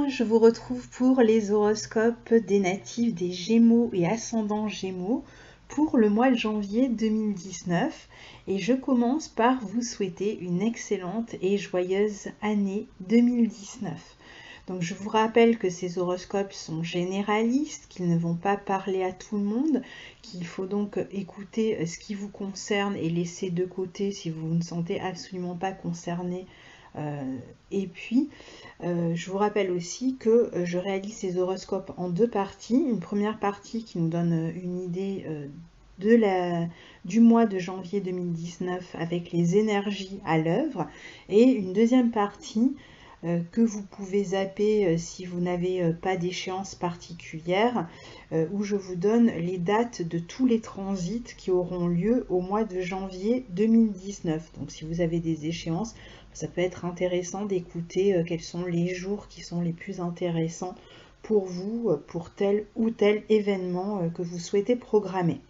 je vous retrouve pour les horoscopes des natifs des Gémeaux et ascendants Gémeaux pour le mois de janvier 2019 et je commence par vous souhaiter une excellente et joyeuse année 2019. Donc je vous rappelle que ces horoscopes sont généralistes, qu'ils ne vont pas parler à tout le monde, qu'il faut donc écouter ce qui vous concerne et laisser de côté si vous ne sentez absolument pas concerné. Je vous rappelle aussi que je réalise ces horoscopes en deux parties. Une première partie qui nous donne une idée du mois de janvier 2019 avec les énergies à l'œuvre et une deuxième partie que vous pouvez zapper si vous n'avez pas d'échéance particulière où je vous donne les dates de tous les transits qui auront lieu au mois de janvier 2019. Donc si vous avez des échéances, ça peut être intéressant d'écouter quels sont les jours qui sont les plus intéressants pour vous, pour tel ou tel événement que vous souhaitez programmer.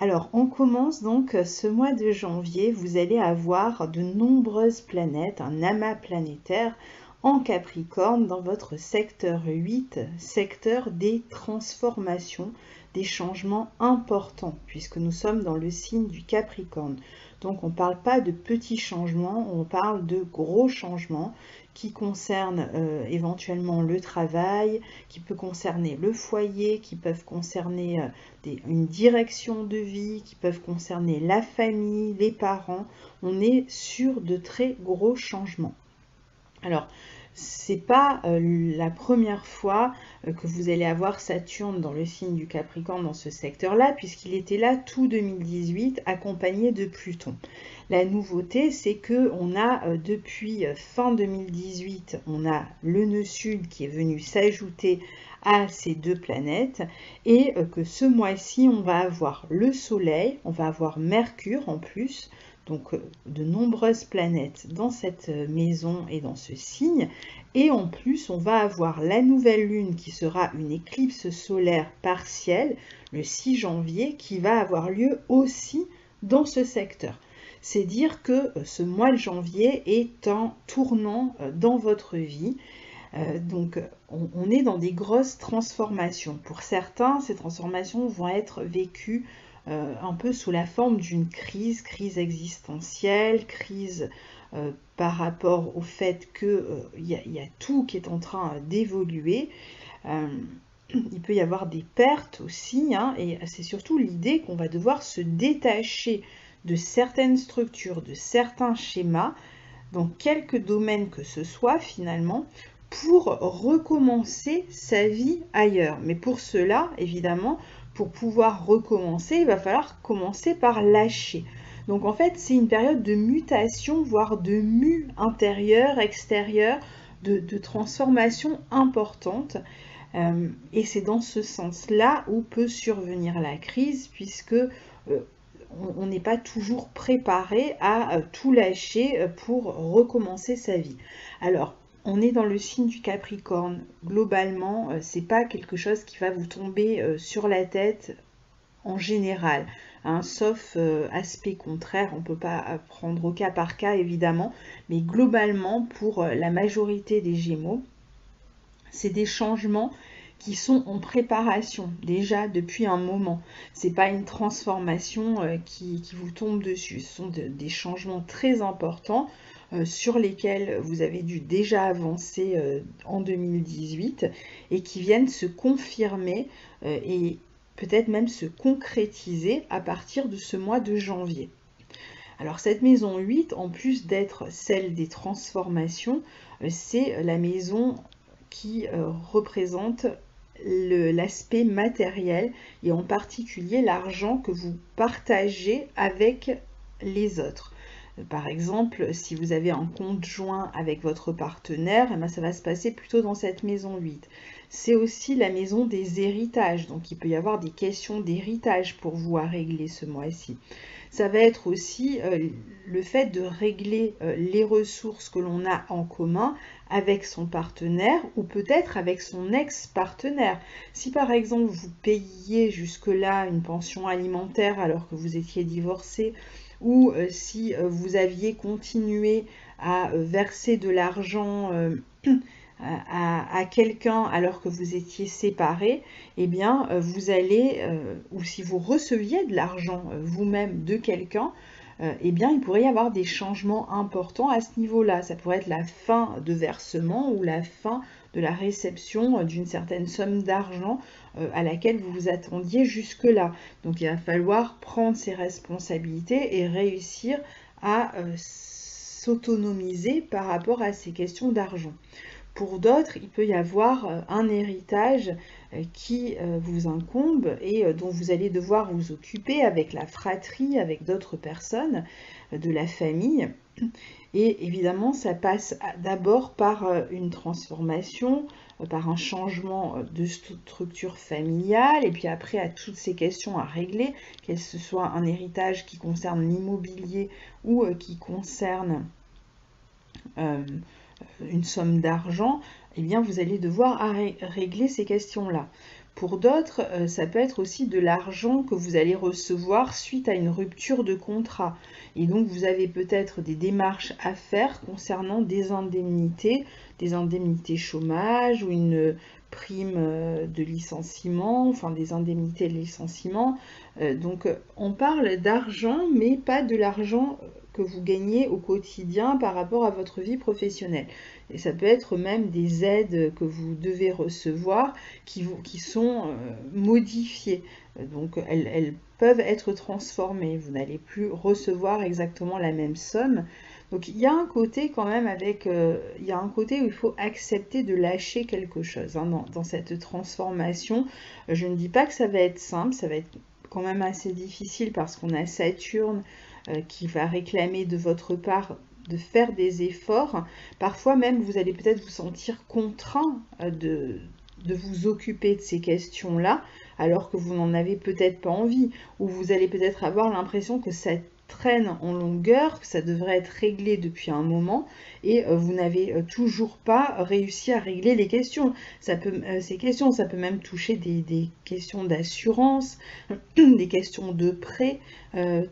Alors, on commence donc ce mois de janvier, vous allez avoir de nombreuses planètes, un amas planétaire en Capricorne dans votre secteur 8, secteur des transformations, des changements importants, puisque nous sommes dans le signe du Capricorne. Donc on ne parle pas de petits changements, on parle de gros changements qui concernent éventuellement le travail, qui peut concerner le foyer, qui peuvent concerner une direction de vie, qui peuvent concerner la famille, les parents. On est sur de très gros changements. Alors, c'est pas la première fois que vous allez avoir Saturne dans le signe du Capricorne dans ce secteur-là, puisqu'il était là tout 2018 accompagné de Pluton. La nouveauté, c'est que on a depuis fin 2018, on a le nœud sud qui est venu s'ajouter à ces deux planètes et que ce mois-ci, on va avoir le Soleil, on va avoir Mercure en plus, donc de nombreuses planètes dans cette maison et dans ce signe. Et en plus, on va avoir la nouvelle lune qui sera une éclipse solaire partielle le 6 janvier qui va avoir lieu aussi dans ce secteur. C'est dire que ce mois de janvier est un tournant dans votre vie. Donc on est dans des grosses transformations. Pour certains, ces transformations vont être vécues un peu sous la forme d'une crise existentielle, crise par rapport au fait qu'il y a tout qui est en train d'évoluer. Il peut y avoir des pertes aussi, hein, et c'est surtout l'idée qu'on va devoir se détacher de certaines structures, de certains schémas, dans quelques domaines que ce soit finalement, pour recommencer sa vie ailleurs. Mais pour cela, évidemment, pour pouvoir recommencer, il va falloir commencer par lâcher. Donc en fait, c'est une période de mutation, voire de mue intérieure, extérieure, de transformation importante. Et c'est dans ce sens-là où peut survenir la crise, puisque on n'est pas toujours préparé à tout lâcher pour recommencer sa vie. Alors, on est dans le signe du Capricorne. Globalement, c'est pas quelque chose qui va vous tomber sur la tête en général, hein, sauf aspect contraire, on ne peut pas prendre au cas par cas évidemment, mais globalement pour la majorité des Gémeaux, c'est des changements qui sont en préparation déjà depuis un moment. C'est pas une transformation qui vous tombe dessus. Ce sont des changements très importants sur lesquels vous avez dû déjà avancer en 2018 et qui viennent se confirmer et peut-être même se concrétiser à partir de ce mois de janvier. Alors cette maison 8, en plus d'être celle des transformations, c'est la maison qui représente l'aspect matériel et en particulier l'argent que vous partagez avec les autres. Par exemple, si vous avez un compte joint avec votre partenaire, ça va se passer plutôt dans cette maison 8. C'est aussi la maison des héritages, donc il peut y avoir des questions d'héritage pour vous à régler ce mois-ci. Ça va être aussi le fait de régler les ressources que l'on a en commun avec son partenaire ou peut-être avec son ex-partenaire. Si par exemple vous payiez jusque-là une pension alimentaire alors que vous étiez divorcé, ou si vous aviez continué à verser de l'argent à quelqu'un alors que vous étiez séparés, eh bien vous allez, ou si vous receviez de l'argent vous-même de quelqu'un, eh bien il pourrait y avoir des changements importants à ce niveau-là. Ça pourrait être la fin de versement ou la fin de la réception d'une certaine somme d'argent à laquelle vous vous attendiez jusque-là. Donc il va falloir prendre ses responsabilités et réussir à s'autonomiser par rapport à ces questions d'argent. Pour d'autres, il peut y avoir un héritage qui vous incombe et dont vous allez devoir vous occuper avec la fratrie, avec d'autres personnes de la famille. Et évidemment, ça passe d'abord par une transformation, par un changement de structure familiale, et puis après à toutes ces questions à régler, qu'elle ce soit un héritage qui concerne l'immobilier ou qui concerne une somme d'argent, eh bien vous allez devoir régler ces questions-là. Pour d'autres, ça peut être aussi de l'argent que vous allez recevoir suite à une rupture de contrat. Et donc vous avez peut-être des démarches à faire concernant des indemnités chômage ou une prime de licenciement, enfin des indemnités de licenciement. Donc on parle d'argent, mais pas de l'argent que vous gagnez au quotidien par rapport à votre vie professionnelle. Et ça peut être même des aides que vous devez recevoir qui sont modifiées. Donc elles peuvent être transformées. Vous n'allez plus recevoir exactement la même somme. Donc il y a un côté quand même il y a un côté où il faut accepter de lâcher quelque chose dans cette transformation. Je ne dis pas que ça va être simple, ça va être quand même assez difficile parce qu'on a Saturne qui va réclamer de votre part de faire des efforts. Parfois même, vous allez peut-être vous sentir contraint de vous occuper de ces questions-là, alors que vous n'en avez peut-être pas envie, ou vous allez peut-être avoir l'impression que ça traîne en longueur, que ça devrait être réglé depuis un moment, et vous n'avez toujours pas réussi à régler les questions. Ces questions, ça peut même toucher des questions d'assurance, des questions de prêt,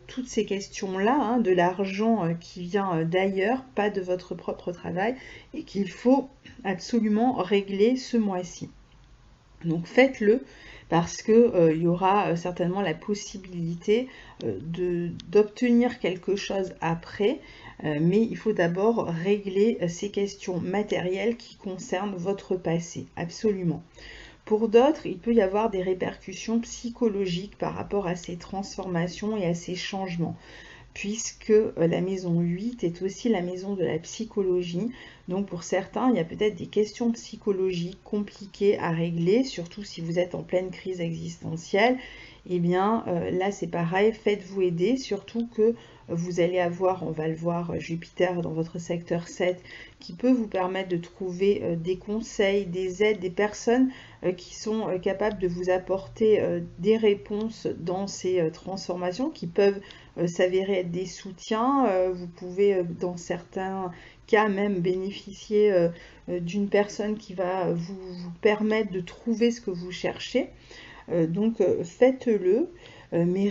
toutes ces questions-là, de l'argent qui vient d'ailleurs, pas de votre propre travail, et qu'il faut absolument régler ce mois-ci. Donc faites-le parce que il y aura certainement la possibilité d'obtenir quelque chose après, mais il faut d'abord régler ces questions matérielles qui concernent votre passé, absolument. Pour d'autres, il peut y avoir des répercussions psychologiques par rapport à ces transformations et à ces changements, puisque la maison 8 est aussi la maison de la psychologie. Donc pour certains, il y a peut-être des questions psychologiques compliquées à régler, surtout si vous êtes en pleine crise existentielle. Eh bien là c'est pareil, faites-vous aider, surtout que vous allez avoir, on va le voir, Jupiter dans votre secteur 7 qui peut vous permettre de trouver des conseils, des aides, des personnes qui sont capables de vous apporter des réponses dans ces transformations qui peuvent s'avérer être des soutiens. Vous pouvez dans certains cas même bénéficier d'une personne qui va vous permettre de trouver ce que vous cherchez. Donc faites-le, mais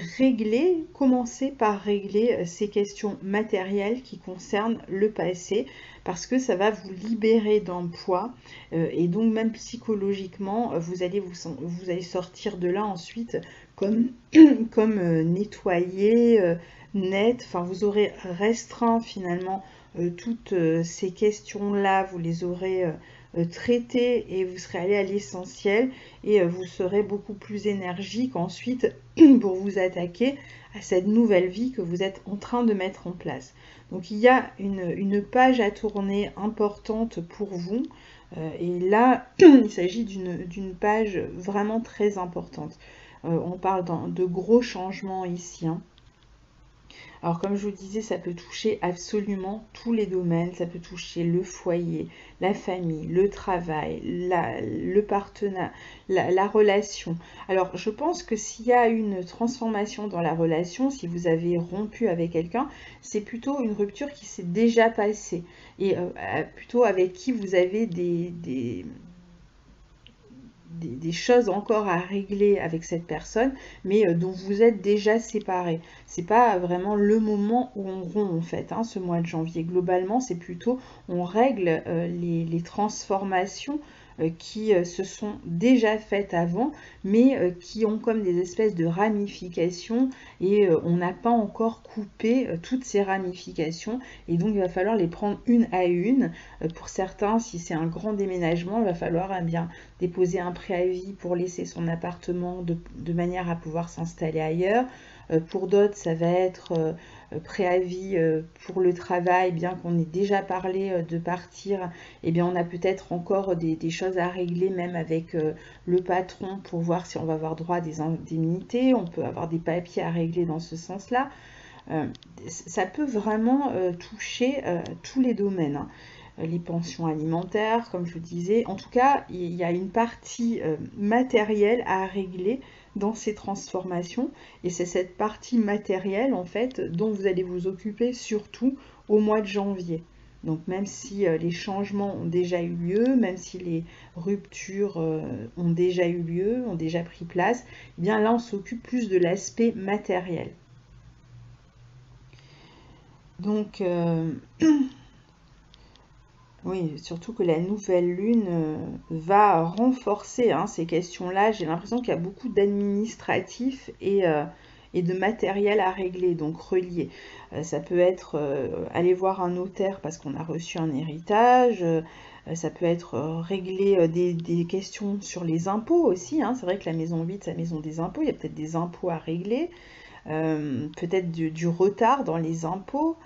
commencez par régler ces questions matérielles qui concernent le passé, parce que ça va vous libérer d'un poids, et donc même psychologiquement, vous allez sortir de là ensuite comme, nettoyé, net, enfin vous aurez restreint finalement toutes ces questions-là, vous les aurez traitées et vous serez allé à l'essentiel et vous serez beaucoup plus énergique ensuite pour vous attaquer à cette nouvelle vie que vous êtes en train de mettre en place. Donc il y a une page à tourner importante pour vous et là il s'agit d'une page vraiment très importante. On parle de gros changements ici. Alors comme je vous disais, ça peut toucher absolument tous les domaines, ça peut toucher le foyer, la famille, le travail, le partenariat, la relation. Alors je pense que s'il y a une transformation dans la relation, si vous avez rompu avec quelqu'un, c'est plutôt une rupture qui s'est déjà passée et plutôt avec qui vous avez des choses encore à régler avec cette personne, mais dont vous êtes déjà séparés. C'est pas vraiment le moment où on rompt en fait, hein, ce mois de janvier. Globalement, c'est plutôt on règle les transformations qui se sont déjà faites avant, mais qui ont comme des espèces de ramifications et on n'a pas encore coupé toutes ces ramifications et donc il va falloir les prendre une à une. Pour certains, si c'est un grand déménagement, il va falloir bien déposer un préavis pour laisser son appartement de manière à pouvoir s'installer ailleurs. Pour d'autres, ça va être préavis pour le travail, bien qu'on ait déjà parlé de partir, eh bien on a peut-être encore des choses à régler même avec le patron pour voir si on va avoir droit à des indemnités, on peut avoir des papiers à régler dans ce sens-là. Ça peut vraiment toucher tous les domaines, hein. Les pensions alimentaires, comme je vous disais. En tout cas, il y a une partie matérielle à régler dans ces transformations. Et c'est cette partie matérielle, en fait, dont vous allez vous occuper surtout au mois de janvier. Donc même si les changements ont déjà eu lieu, même si les ruptures ont déjà eu lieu, ont déjà pris place, eh bien là on s'occupe plus de l'aspect matériel. Donc oui, surtout que la nouvelle lune va renforcer ces questions-là. J'ai l'impression qu'il y a beaucoup d'administratifs et de matériel à régler, donc relié. Ça peut être aller voir un notaire parce qu'on a reçu un héritage. Ça peut être régler des questions sur les impôts aussi, hein. C'est vrai que la maison 8, c'est la maison des impôts. Il y a peut-être des impôts à régler. Peut-être du retard dans les impôts.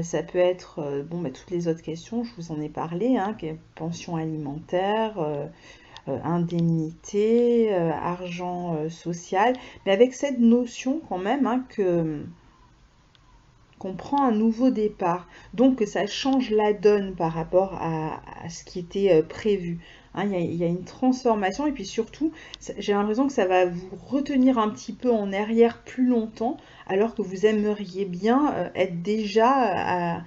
Ça peut être toutes les autres questions, je vous en ai parlé, hein, pension alimentaire, indemnité, argent social, mais avec cette notion quand même, hein, qu'on prend un nouveau départ, donc que ça change la donne par rapport à ce qui était prévu. Hein, il y a une transformation et puis surtout, j'ai l'impression que ça va vous retenir un petit peu en arrière plus longtemps, alors que vous aimeriez bien être déjà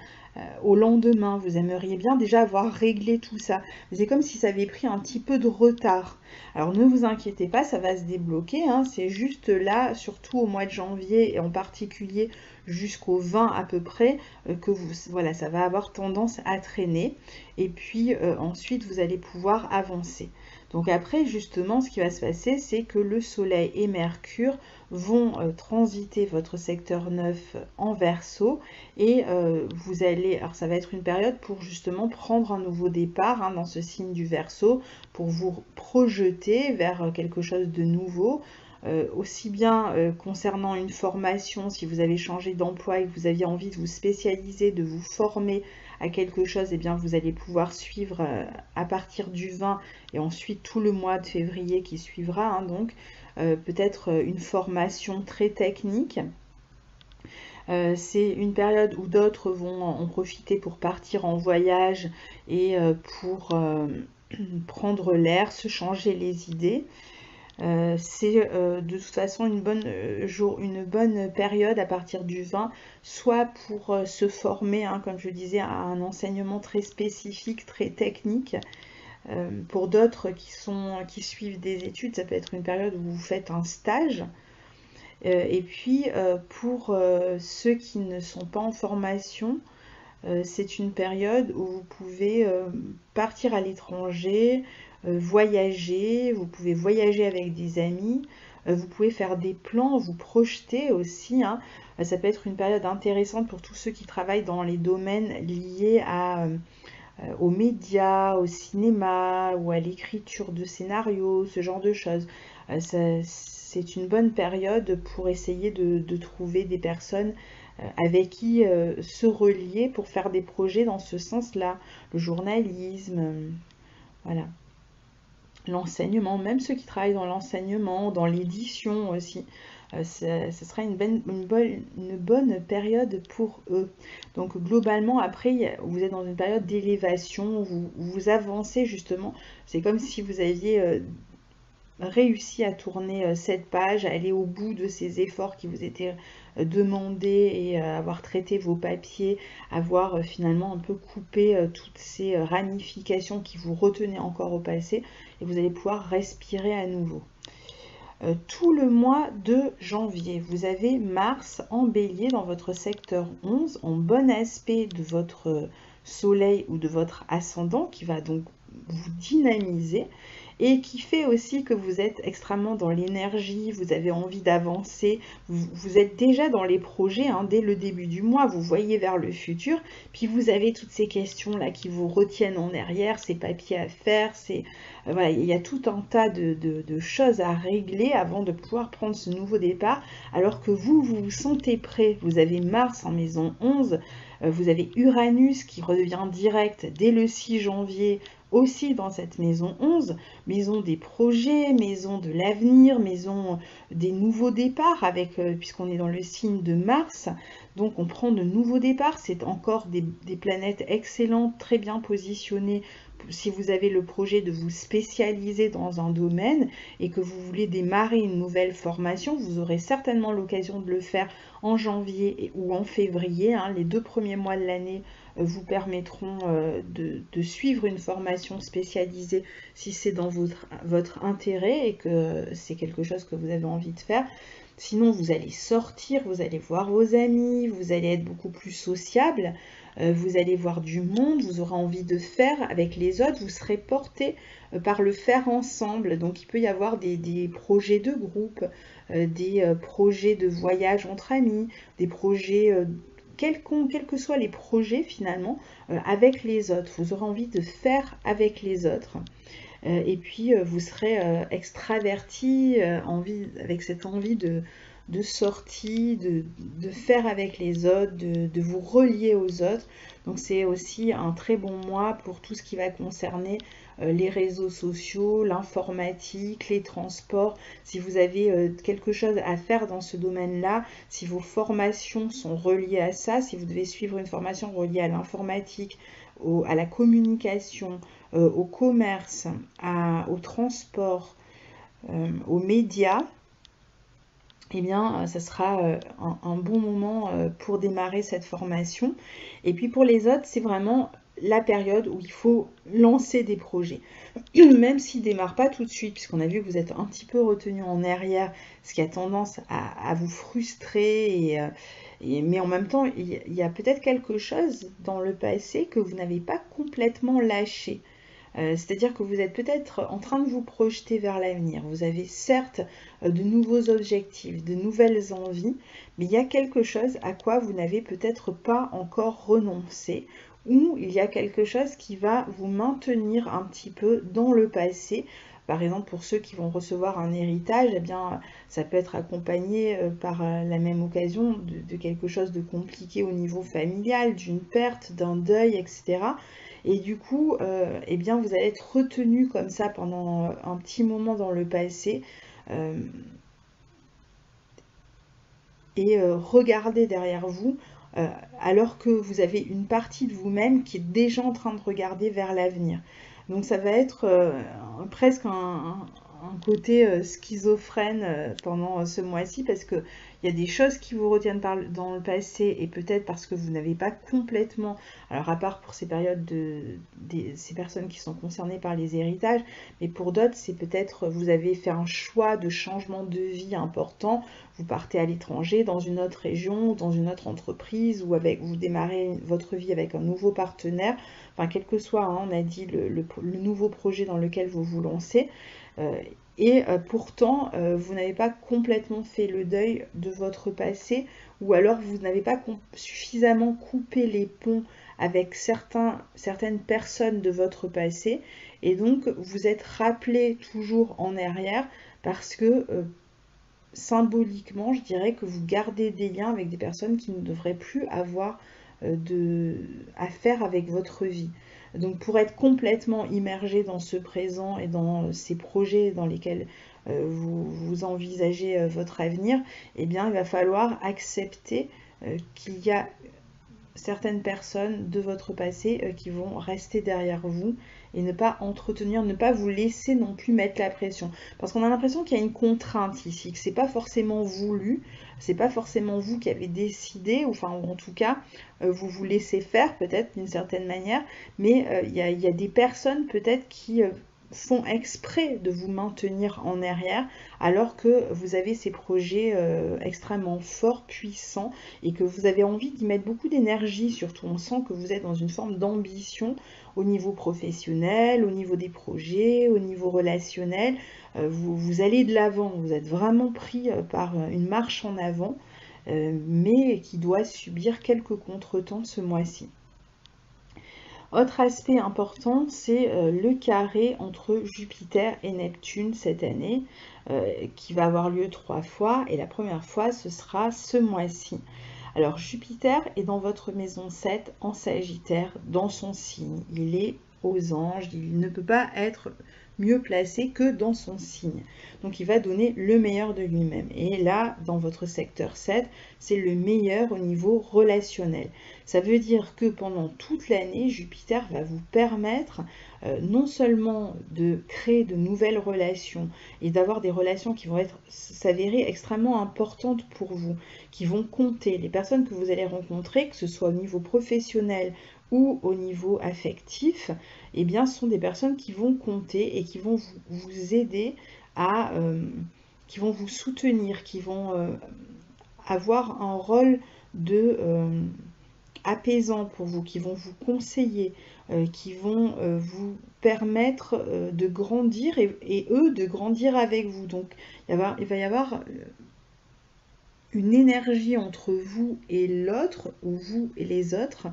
au lendemain, vous aimeriez bien déjà avoir réglé tout ça. C'est comme si ça avait pris un petit peu de retard. Alors ne vous inquiétez pas, ça va se débloquer, hein, c'est juste là, surtout au mois de janvier et en particulier jusqu'au 20 à peu près, que voilà, ça va avoir tendance à traîner. Et puis ensuite, vous allez pouvoir avancer. Donc après, justement, ce qui va se passer, c'est que le Soleil et Mercure vont transiter votre secteur 9 en Verseau et vous allez, alors ça va être une période pour justement prendre un nouveau départ, hein, dans ce signe du Verseau, pour vous projeter vers quelque chose de nouveau. Aussi bien concernant une formation, si vous avez changé d'emploi et que vous aviez envie de vous spécialiser, de vous former à quelque chose, eh bien vous allez pouvoir suivre à partir du 20 et ensuite tout le mois de février qui suivra, hein, donc peut-être une formation très technique. C'est une période où d'autres vont en profiter pour partir en voyage et pour prendre l'air, se changer les idées. C'est de toute façon une bonne période à partir du 20, soit pour se former, hein, comme je disais, à un enseignement très spécifique, très technique. Pour d'autres qui suivent des études, ça peut être une période où vous faites un stage. Et puis pour ceux qui ne sont pas en formation, c'est une période où vous pouvez partir à l'étranger, voyager, vous pouvez voyager avec des amis, vous pouvez faire des plans, vous projeter aussi, hein. Ça peut être une période intéressante pour tous ceux qui travaillent dans les domaines liés aux médias, au cinéma ou à l'écriture de scénarios, ce genre de choses. C'est une bonne période pour essayer de trouver des personnes avec qui se relier pour faire des projets dans ce sens-là. Le journalisme, voilà. L'enseignement, même ceux qui travaillent dans l'enseignement, dans l'édition aussi. Ce sera une bonne période pour eux. Donc globalement, après, vous êtes dans une période d'élévation, vous avancez justement. C'est comme si vous aviez réussi à tourner cette page, à aller au bout de ces efforts qui vous étaient demandés et avoir traité vos papiers, avoir finalement un peu coupé toutes ces ramifications qui vous retenaient encore au passé, et vous allez pouvoir respirer à nouveau. Tout le mois de janvier, vous avez Mars en bélier dans votre secteur 11, en bon aspect de votre soleil ou de votre ascendant, qui va donc vous dynamiser et qui fait aussi que vous êtes extrêmement dans l'énergie, vous avez envie d'avancer, vous êtes déjà dans les projets dès le début du mois, vous voyez vers le futur, puis vous avez toutes ces questions-là qui vous retiennent en arrière, ces papiers à faire, voilà, il y a tout un tas de choses à régler avant de pouvoir prendre ce nouveau départ, alors que vous vous sentez prêt, vous avez Mars en maison 11, vous avez Uranus qui redevient direct dès le 6 janvier, aussi dans cette maison 11, maison des projets, maison de l'avenir, maison des nouveaux départs, puisqu'on est dans le signe de Mars, donc on prend de nouveaux départs, c'est encore des planètes excellentes, très bien positionnées, si vous avez le projet de vous spécialiser dans un domaine et que vous voulez démarrer une nouvelle formation, vous aurez certainement l'occasion de le faire en janvier ou en février, les 2 premiers mois de l'année vous permettront de suivre une formation spécialisée si c'est dans votre intérêt et que c'est quelque chose que vous avez envie de faire. Sinon, vous allez sortir, vous allez voir vos amis, vous allez être beaucoup plus sociable, vous allez voir du monde, vous aurez envie de faire avec les autres, vous serez porté par le faire ensemble. Donc, il peut y avoir des projets de groupe, des projets de voyage entre amis, des projets quels que soient les projets finalement, avec les autres. Vous aurez envie de faire avec les autres. Et puis, vous serez extraverti, avec cette envie de sortie, de faire avec les autres, de vous relier aux autres. Donc, c'est aussi un très bon mois pour tout ce qui va concerner les réseaux sociaux, l'informatique, les transports. Si vous avez quelque chose à faire dans ce domaine-là, si vos formations sont reliées à ça, si vous devez suivre une formation reliée à l'informatique, à la communication, au commerce, au transport, aux médias, eh bien, ça sera un bon moment pour démarrer cette formation. Et puis pour les autres, c'est vraiment la période où il faut lancer des projets. Même s'ils ne démarrent pas tout de suite, puisqu'on a vu que vous êtes un petit peu retenu en arrière, ce qui a tendance à vous frustrer, mais en même temps, il y a peut-être quelque chose dans le passé que vous n'avez pas complètement lâché. C'est-à-dire que vous êtes peut-être en train de vous projeter vers l'avenir. Vous avez certes de nouveaux objectifs, de nouvelles envies, mais il y a quelque chose à quoi vous n'avez peut-être pas encore renoncé, ou il y a quelque chose qui va vous maintenir un petit peu dans le passé. Par exemple, pour ceux qui vont recevoir un héritage, eh bien, ça peut être accompagné par la même occasion de quelque chose de compliqué au niveau familial, d'une perte, d'un deuil, etc. Et du coup, eh bien, vous allez être retenu comme ça pendant un petit moment dans le passé et regarder derrière vous alors que vous avez une partie de vous-même qui est déjà en train de regarder vers l'avenir. Donc ça va être presque un côté schizophrène pendant ce mois-ci parce que il y a des choses qui vous retiennent dans le passé et peut-être parce que vous n'avez pas complètement, alors à part pour ces périodes ces personnes qui sont concernées par les héritages, mais pour d'autres c'est peut-être vous avez fait un choix de changement de vie important, vous partez à l'étranger, dans une autre région, dans une autre entreprise ou vous démarrez votre vie avec un nouveau partenaire, enfin quel que soit, on a dit le nouveau projet dans lequel vous vous lancez. Et pourtant, vous n'avez pas complètement fait le deuil de votre passé, ou alors vous n'avez pas suffisamment coupé les ponts avec certaines personnes de votre passé, et donc vous êtes rappelé toujours en arrière parce que symboliquement, je dirais que vous gardez des liens avec des personnes qui ne devraient plus avoir à faire avec votre vie. Donc pour être complètement immergé dans ce présent et dans ces projets dans lesquels vous envisagez votre avenir, eh bien il va falloir accepter qu'il y a certaines personnes de votre passé qui vont rester derrière vous et ne pas entretenir, ne pas vous laisser non plus mettre la pression. Parce qu'on a l'impression qu'il y a une contrainte ici, que c'est pas forcément voulu, c'est pas forcément vous qui avez décidé, ou enfin en tout cas vous vous laissez faire peut-être d'une certaine manière, mais il y a des personnes peut-être qui font exprès de vous maintenir en arrière alors que vous avez ces projets extrêmement forts, puissants et que vous avez envie d'y mettre beaucoup d'énergie. Surtout on sent que vous êtes dans une forme d'ambition au niveau professionnel, au niveau des projets, au niveau relationnel. Vous allez de l'avant, vous êtes vraiment pris par une marche en avant, mais qui doit subir quelques contretemps ce mois-ci. Autre aspect important, c'est le carré entre Jupiter et Neptune cette année, qui va avoir lieu 3 fois, et la première fois, ce sera ce mois-ci. Alors Jupiter est dans votre maison 7 en Sagittaire, dans son signe. Il est aux anges, il ne peut pas être mieux placé que dans son signe. Donc il va donner le meilleur de lui-même. Et là, dans votre secteur 7, c'est le meilleur au niveau relationnel. Ça veut dire que pendant toute l'année, Jupiter va vous permettre non seulement de créer de nouvelles relations et d'avoir des relations qui vont s'avérer extrêmement importantes pour vous, qui vont compter. Les personnes que vous allez rencontrer, que ce soit au niveau professionnel ou au niveau affectif, eh bien, sont des personnes qui vont compter et qui vont vous aider à, qui vont vous soutenir, qui vont avoir un rôle de apaisant pour vous, qui vont vous conseiller, qui vont vous permettre de grandir et eux de grandir avec vous. Donc il va y avoir une énergie entre vous et l'autre, ou vous et les autres,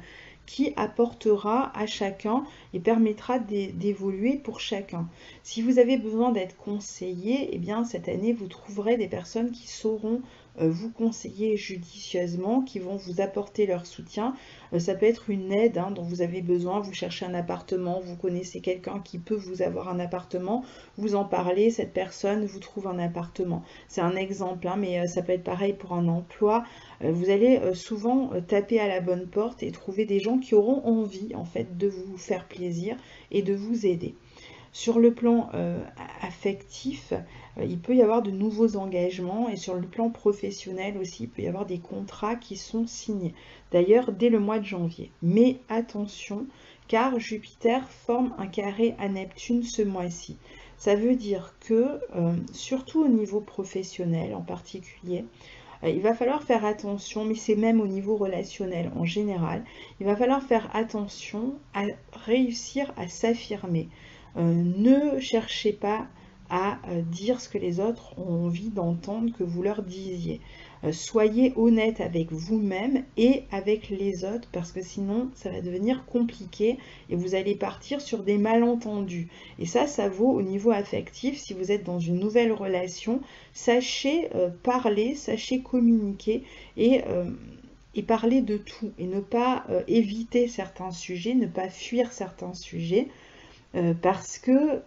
qui apportera à chacun et permettra d'évoluer pour chacun. Si vous avez besoin d'être conseillé, eh bien cette année vous trouverez des personnes qui sauront vous conseiller judicieusement, qui vont vous apporter leur soutien. Ça peut être une aide dont vous avez besoin, vous cherchez un appartement, vous connaissez quelqu'un qui peut vous avoir un appartement, vous en parlez, cette personne vous trouve un appartement. C'est un exemple, mais ça peut être pareil pour un emploi. Vous allez souvent taper à la bonne porte et trouver des gens qui auront envie en fait de vous faire plaisir et de vous aider. Sur le plan affectif, il peut y avoir de nouveaux engagements et sur le plan professionnel aussi, il peut y avoir des contrats qui sont signés. D'ailleurs, dès le mois de janvier. Mais attention, car Jupiter forme un carré à Neptune ce mois-ci. Ça veut dire que, surtout au niveau professionnel en particulier, il va falloir faire attention, mais c'est même au niveau relationnel en général, il va falloir faire attention à réussir à s'affirmer. Ne cherchez pas à dire ce que les autres ont envie d'entendre que vous leur disiez. Soyez honnête avec vous-même et avec les autres parce que sinon ça va devenir compliqué et vous allez partir sur des malentendus. Et ça vaut au niveau affectif. Si vous êtes dans une nouvelle relation, sachez parler, sachez communiquer et parler de tout et ne pas éviter certains sujets, ne pas fuir certains sujets. Parce que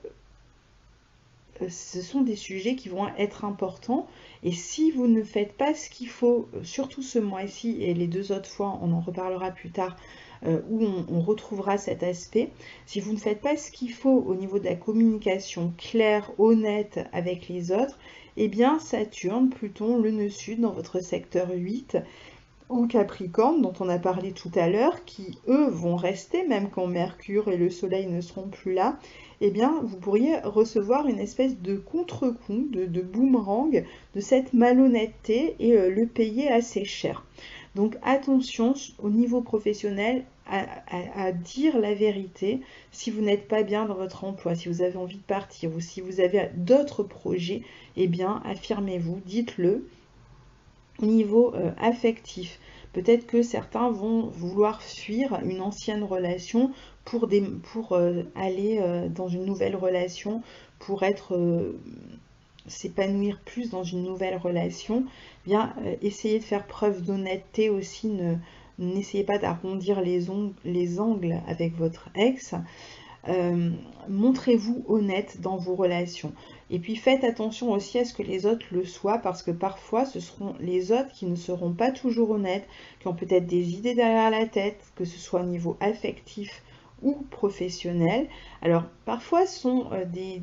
ce sont des sujets qui vont être importants et si vous ne faites pas ce qu'il faut, surtout ce mois-ci et les 2 autres fois, on en reparlera plus tard, où on retrouvera cet aspect, si vous ne faites pas ce qu'il faut au niveau de la communication claire, honnête avec les autres, eh bien Saturne, Pluton, le nœud sud dans votre secteur 8, en Capricorne, dont on a parlé tout à l'heure, qui eux vont rester, même quand Mercure et le Soleil ne seront plus là, eh bien vous pourriez recevoir une espèce de contre-coup, de boomerang de cette malhonnêteté et le payer assez cher. Donc attention au niveau professionnel à dire la vérité si vous n'êtes pas bien dans votre emploi, si vous avez envie de partir ou si vous avez d'autres projets, eh bien affirmez-vous, dites-le. Au niveau affectif, peut-être que certains vont vouloir fuir une ancienne relation pour aller dans une nouvelle relation, pour s'épanouir plus dans une nouvelle relation. Bien, essayez de faire preuve d'honnêteté aussi, n'essayez pas d'arrondir les angles avec votre ex. Montrez-vous honnête dans vos relations. Et puis faites attention aussi à ce que les autres le soient, parce que parfois ce seront les autres qui ne seront pas toujours honnêtes, qui ont peut-être des idées derrière la tête, que ce soit au niveau affectif ou professionnel. Alors parfois ce sont des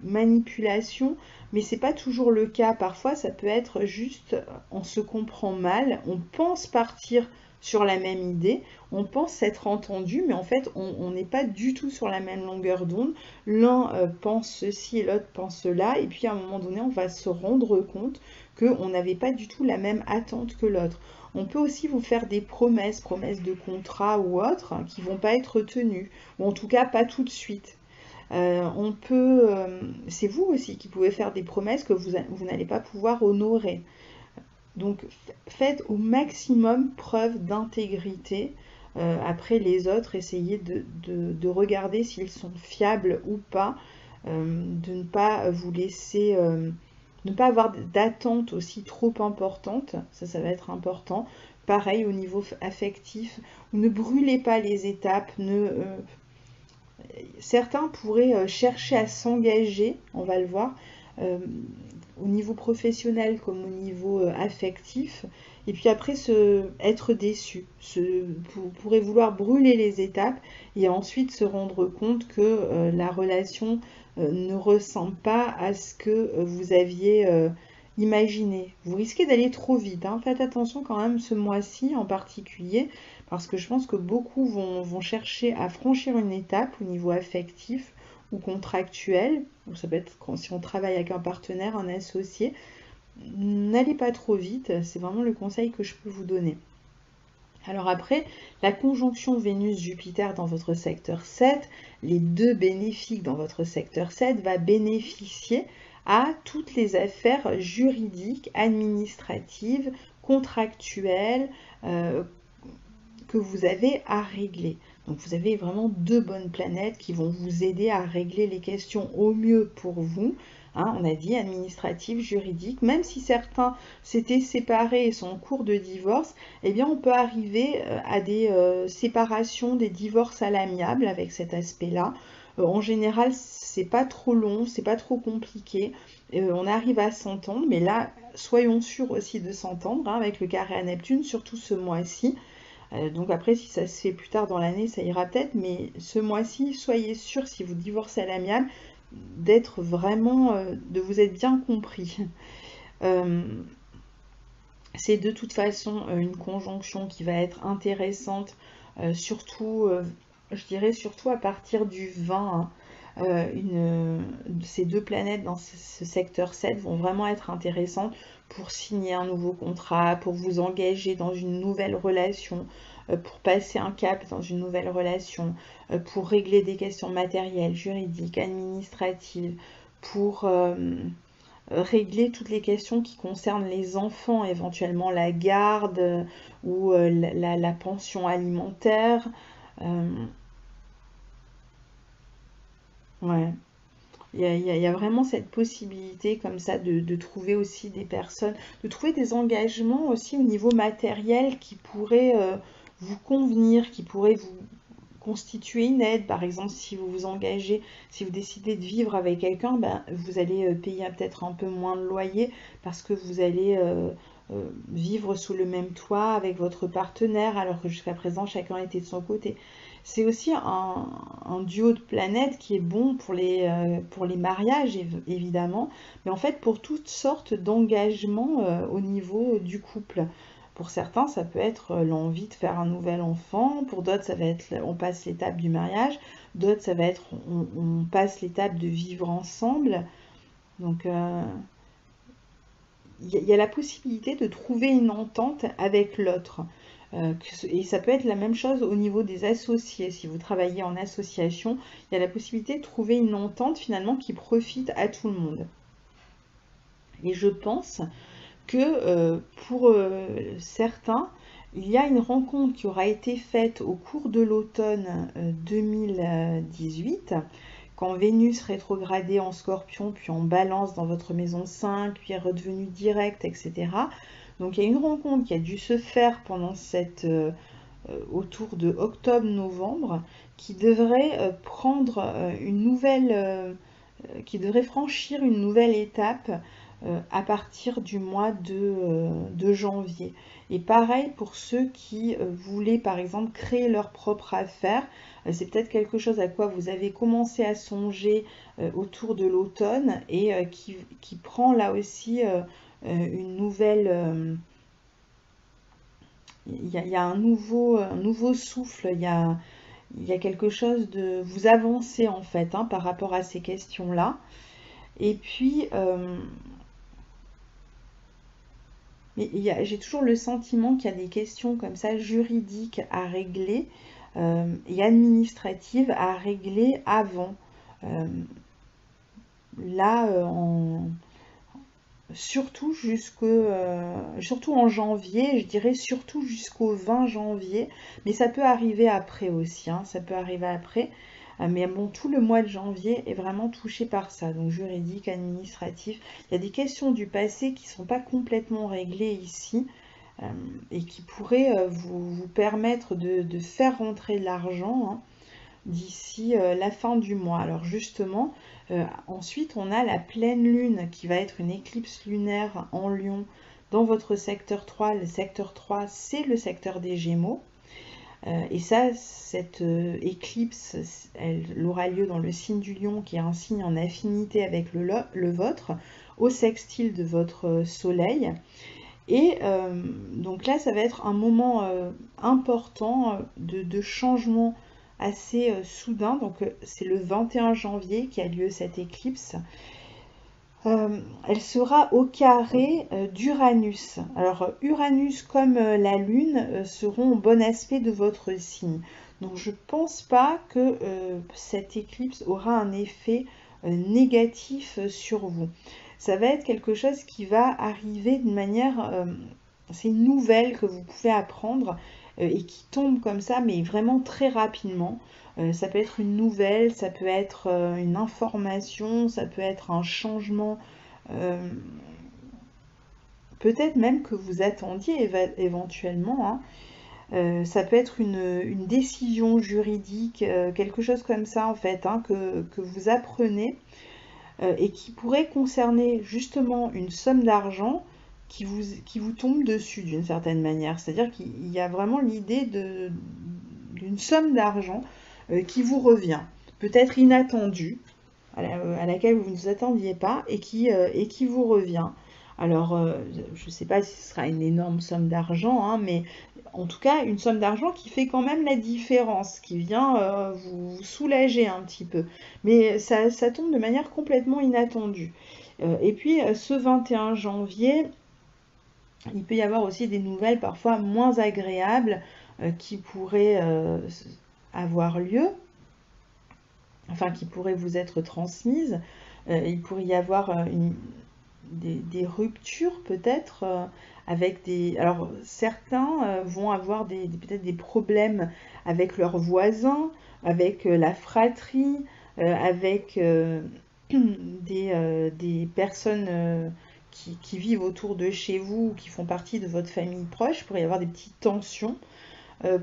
manipulations, mais c'est pas toujours le cas. Parfois ça peut être juste on se comprend mal, on pense partir sur la même idée, on pense s'être entendu, mais en fait on n'est pas du tout sur la même longueur d'onde. L'un pense ceci et l'autre pense cela, et puis à un moment donné on va se rendre compte qu'on n'avait pas du tout la même attente que l'autre. On peut aussi vous faire des promesses de contrat ou autres, qui vont pas être tenues, ou en tout cas pas tout de suite. C'est vous aussi qui pouvez faire des promesses que vous n'allez pas pouvoir honorer. Donc faites au maximum preuve d'intégrité. Après les autres, essayez de regarder s'ils sont fiables ou pas, de ne pas vous laisser, ne pas avoir d'attente aussi trop importante, ça va être important. Pareil au niveau affectif, ne brûlez pas les étapes, certains pourraient chercher à s'engager, on va le voir, au niveau professionnel comme au niveau affectif, et puis après être déçu. Vous pourrez vouloir brûler les étapes et ensuite se rendre compte que la relation ne ressemble pas à ce que vous aviez imaginé. Vous risquez d'aller trop vite, hein. Faites attention quand même ce mois-ci en particulier, parce que je pense que beaucoup vont chercher à franchir une étape au niveau affectif ou contractuel, ou ça peut être si on travaille avec un partenaire, un associé. N'allez pas trop vite, c'est vraiment le conseil que je peux vous donner. Alors après, la conjonction Vénus-Jupiter dans votre secteur 7, les deux bénéfiques dans votre secteur 7 va bénéficier à toutes les affaires juridiques, administratives, contractuelles que vous avez à régler. Donc vous avez vraiment deux bonnes planètes qui vont vous aider à régler les questions au mieux pour vous. Hein, on a dit administratif, juridique. Même si certains s'étaient séparés et sont en cours de divorce, eh bien on peut arriver à des séparations, des divorces à l'amiable avec cet aspect-là. En général, c'est pas trop long, c'est pas trop compliqué. On arrive à s'entendre, mais là, soyons sûrs aussi de s'entendre, hein, avec le carré à Neptune, surtout ce mois-ci. Donc après, si ça se fait plus tard dans l'année, ça ira peut-être, mais ce mois-ci, soyez sûr, si vous divorcez à l'amiable, d'être vraiment, de vous être bien compris. C'est de toute façon une conjonction qui va être intéressante, surtout, je dirais surtout à partir du 20, hein. Ces deux planètes dans ce secteur 7 vont vraiment être intéressantes pour signer un nouveau contrat, pour vous engager dans une nouvelle relation, pour passer un cap dans une nouvelle relation, pour régler des questions matérielles, juridiques, administratives, pour régler toutes les questions qui concernent les enfants, éventuellement la garde ou la pension alimentaire. Ouais. Il y a vraiment cette possibilité comme ça de trouver aussi des personnes, de trouver des engagements aussi au niveau matériel qui pourraient vous convenir, qui pourraient vous constituer une aide. Par exemple, si vous vous engagez, si vous décidez de vivre avec quelqu'un, ben, vous allez payer peut-être un peu moins de loyer parce que vous allez vivre sous le même toit avec votre partenaire alors que jusqu'à présent chacun était de son côté. C'est aussi un duo de planètes qui est bon pour les mariages, évidemment, mais en fait pour toutes sortes d'engagements au niveau du couple. Pour certains, ça peut être l'envie de faire un nouvel enfant, pour d'autres, ça va être on passe l'étape du mariage, d'autres, ça va être on passe l'étape de vivre ensemble. Donc, il y a la possibilité de trouver une entente avec l'autre. Et ça peut être la même chose au niveau des associés. Si vous travaillez en association, il y a la possibilité de trouver une entente finalement qui profite à tout le monde. Et je pense que pour certains, il y a une rencontre qui aura été faite au cours de l'automne 2018, quand Vénus rétrogradait en Scorpion, puis en Balance dans votre maison 5, puis est redevenue directe, etc. Donc il y a une rencontre qui a dû se faire pendant autour de octobre-novembre, qui devrait prendre une nouvelle, qui devrait franchir une nouvelle étape à partir du mois de janvier. Et pareil pour ceux qui voulaient par exemple créer leur propre affaire, c'est peut-être quelque chose à quoi vous avez commencé à songer autour de l'automne et qui prend là aussi une nouvelle... il y a un nouveau souffle, il y a quelque chose de... Vous avancez en fait hein, par rapport à ces questions-là. Et puis, j'ai toujours le sentiment qu'il y a des questions comme ça juridiques à régler et administratives à régler avant. Là, surtout surtout en janvier, je dirais surtout jusqu'au 20 janvier, mais ça peut arriver après aussi, hein, ça peut arriver après. Mais bon, tout le mois de janvier est vraiment touché par ça, donc juridique, administratif. Il y a des questions du passé qui ne sont pas complètement réglées ici et qui pourraient vous permettre de faire rentrer de l'argent hein, d'ici la fin du mois. Alors justement, ensuite on a la pleine lune qui va être une éclipse lunaire en Lion dans votre secteur 3. Le secteur 3, c'est le secteur des Gémeaux. Et ça, cette éclipse, elle aura lieu dans le signe du Lion, qui est un signe en affinité avec le vôtre, au sextile de votre soleil. Et donc là, ça va être un moment important de changement assez soudain. Donc c'est le 21 janvier qui a lieu cette éclipse. Elle sera au carré d'Uranus. Alors Uranus comme la Lune seront au bon aspect de votre signe. Donc je ne pense pas que cette éclipse aura un effet négatif sur vous. Ça va être quelque chose qui va arriver de manière... c'est une nouvelle que vous pouvez apprendre et qui tombe comme ça, mais vraiment très rapidement. Ça peut être une nouvelle, ça peut être une information, ça peut être un changement, peut-être même que vous attendiez éventuellement. Hein. Ça peut être une décision juridique, quelque chose comme ça en fait, hein, que vous apprenez et qui pourrait concerner justement une somme d'argent qui vous tombe dessus d'une certaine manière. C'est-à-dire qu'il y a vraiment l'idée d'une somme d'argent qui vous revient, peut-être inattendue, à laquelle vous ne vous attendiez pas et qui vous revient. Alors, je ne sais pas si ce sera une énorme somme d'argent, hein, mais en tout cas, une somme d'argent qui fait quand même la différence, qui vient vous soulager un petit peu. Mais ça tombe de manière complètement inattendue. Et puis, ce 21 janvier, il peut y avoir aussi des nouvelles parfois moins agréables qui pourraient avoir lieu, enfin qui pourraient vous être transmises. Il pourrait y avoir des ruptures peut-être avec des... Alors certains vont avoir peut-être des problèmes avec leurs voisins, avec la fratrie, avec des personnes qui vivent autour de chez vous, qui font partie de votre famille proche. Il pourrait y avoir des petites tensions.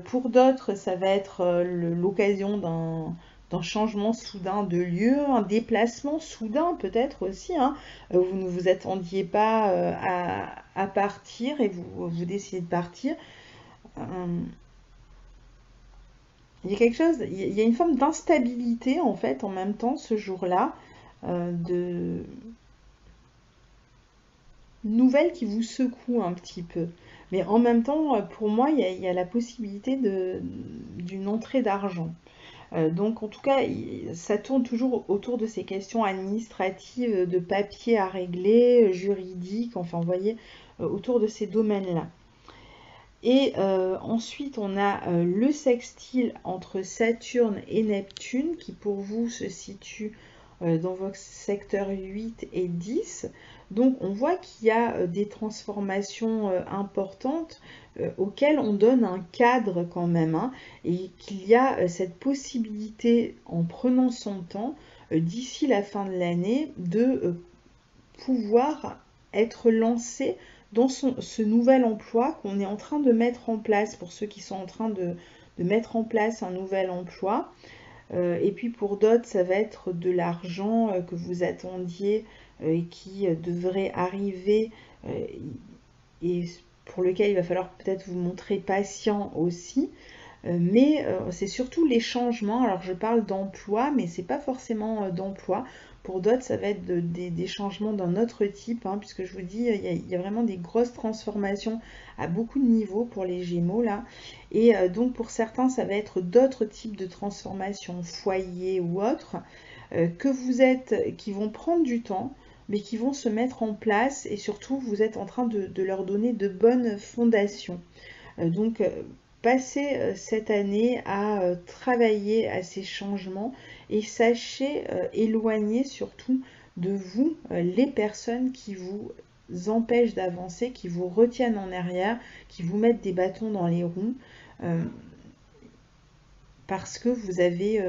Pour d'autres, ça va être l'occasion d'un changement soudain de lieu, un déplacement soudain peut-être aussi. Hein. Vous ne vous attendiez pas à partir et vous décidez de partir. Il y a quelque chose, il y a une forme d'instabilité en fait en même temps ce jour-là, de nouvelles qui vous secouent un petit peu. Mais en même temps, pour moi, il y a la possibilité d'une entrée d'argent. Donc en tout cas, ça tourne toujours autour de ces questions administratives, de papier à régler, juridiques, enfin vous voyez, autour de ces domaines-là. Et ensuite, on a le sextile entre Saturne et Neptune qui pour vous se situe dans vos secteurs 8 et 10. Donc on voit qu'il y a des transformations importantes auxquelles on donne un cadre quand même, hein, et qu'il y a cette possibilité, en prenant son temps, d'ici la fin de l'année, de pouvoir être lancé dans ce nouvel emploi qu'on est en train de mettre en place, pour ceux qui sont en train de mettre en place un nouvel emploi. Et puis pour d'autres, ça va être de l'argent que vous attendiez qui devrait arriver et pour lequel il va falloir peut-être vous montrer patient aussi. Mais c'est surtout les changements. Alors je parle d'emploi, mais c'est pas forcément d'emploi. Pour d'autres, ça va être des changements d'un autre type, hein, puisque je vous dis, il y a vraiment des grosses transformations à beaucoup de niveaux pour les Gémeaux là. Et donc pour certains, ça va être d'autres types de transformations, foyer ou autres, qui vont prendre du temps, mais qui vont se mettre en place, et surtout vous êtes en train de leur donner de bonnes fondations. Donc passez cette année à travailler à ces changements et sachez éloigner surtout de vous les personnes qui vous empêchent d'avancer, qui vous retiennent en arrière, qui vous mettent des bâtons dans les roues, parce que vous avez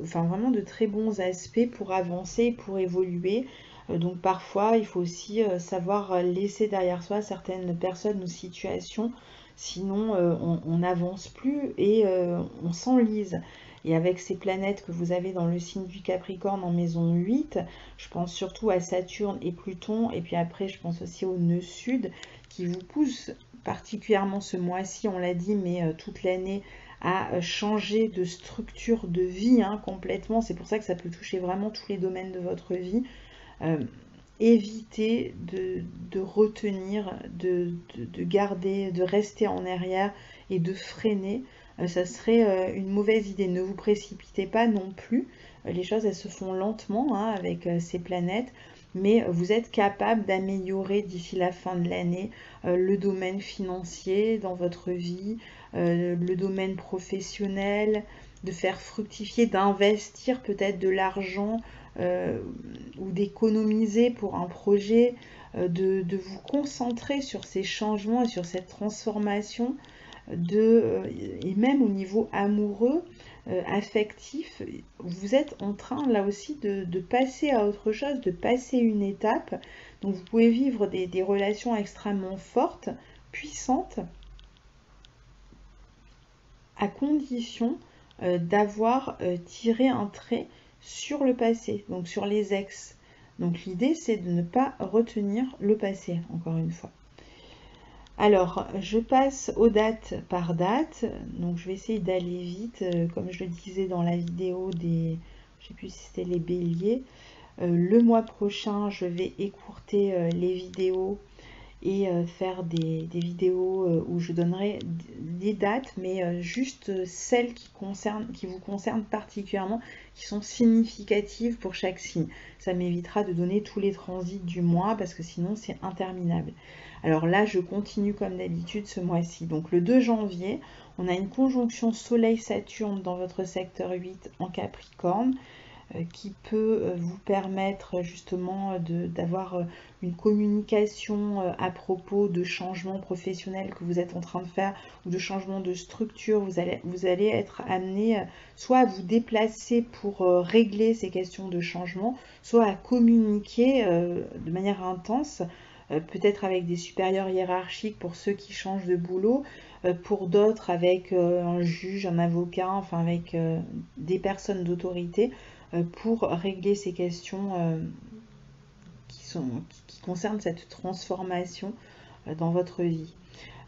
vraiment de très bons aspects pour avancer, pour évoluer. Donc parfois, il faut aussi savoir laisser derrière soi certaines personnes ou situations, sinon on n'avance plus et on s'enlise. Et avec ces planètes que vous avez dans le signe du Capricorne en maison 8, je pense surtout à Saturne et Pluton, et puis après je pense aussi au nœud sud, qui vous pousse particulièrement ce mois-ci, on l'a dit, mais toute l'année, à changer de structure de vie complètement. C'est pour ça que ça peut toucher vraiment tous les domaines de votre vie. Évitez de retenir, de garder, de rester en arrière et de freiner. Ça serait une mauvaise idée. Ne vous précipitez pas non plus. Les choses, elles se font lentement avec ces planètes, mais vous êtes capable d'améliorer d'ici la fin de l'année le domaine financier dans votre vie, le domaine professionnel, de faire fructifier, d'investir peut-être de l'argent ou d'économiser pour un projet, de vous concentrer sur ces changements et sur cette transformation, et même au niveau amoureux, affectif, vous êtes en train là aussi de passer à autre chose, de passer une étape. Donc vous pouvez vivre des relations extrêmement fortes, puissantes, à condition d'avoir tiré un trait sur le passé, donc sur les ex. Donc l'idée, c'est de ne pas retenir le passé, encore une fois. Alors, je passe aux dates par date. Donc je vais essayer d'aller vite, comme je le disais dans la vidéo des... Je ne sais plus si c'était les béliers. Le mois prochain, je vais écourter les vidéos et faire des vidéos où je donnerai des dates, mais juste celles qui vous concernent particulièrement, qui sont significatives pour chaque signe. Ça m'évitera de donner tous les transits du mois, parce que sinon c'est interminable. Alors là, je continue comme d'habitude ce mois-ci. Donc le 2 janvier, on a une conjonction Soleil-Saturne dans votre secteur 8 en Capricorne, qui peut vous permettre justement d'avoir une communication à propos de changements professionnels que vous êtes en train de faire ou de changements de structure. Vous allez être amené soit à vous déplacer pour régler ces questions de changement, soit à communiquer de manière intense, peut-être avec des supérieurs hiérarchiques pour ceux qui changent de boulot, pour d'autres avec un juge, un avocat, enfin avec des personnes d'autorité, pour régler ces questions qui concernent cette transformation dans votre vie.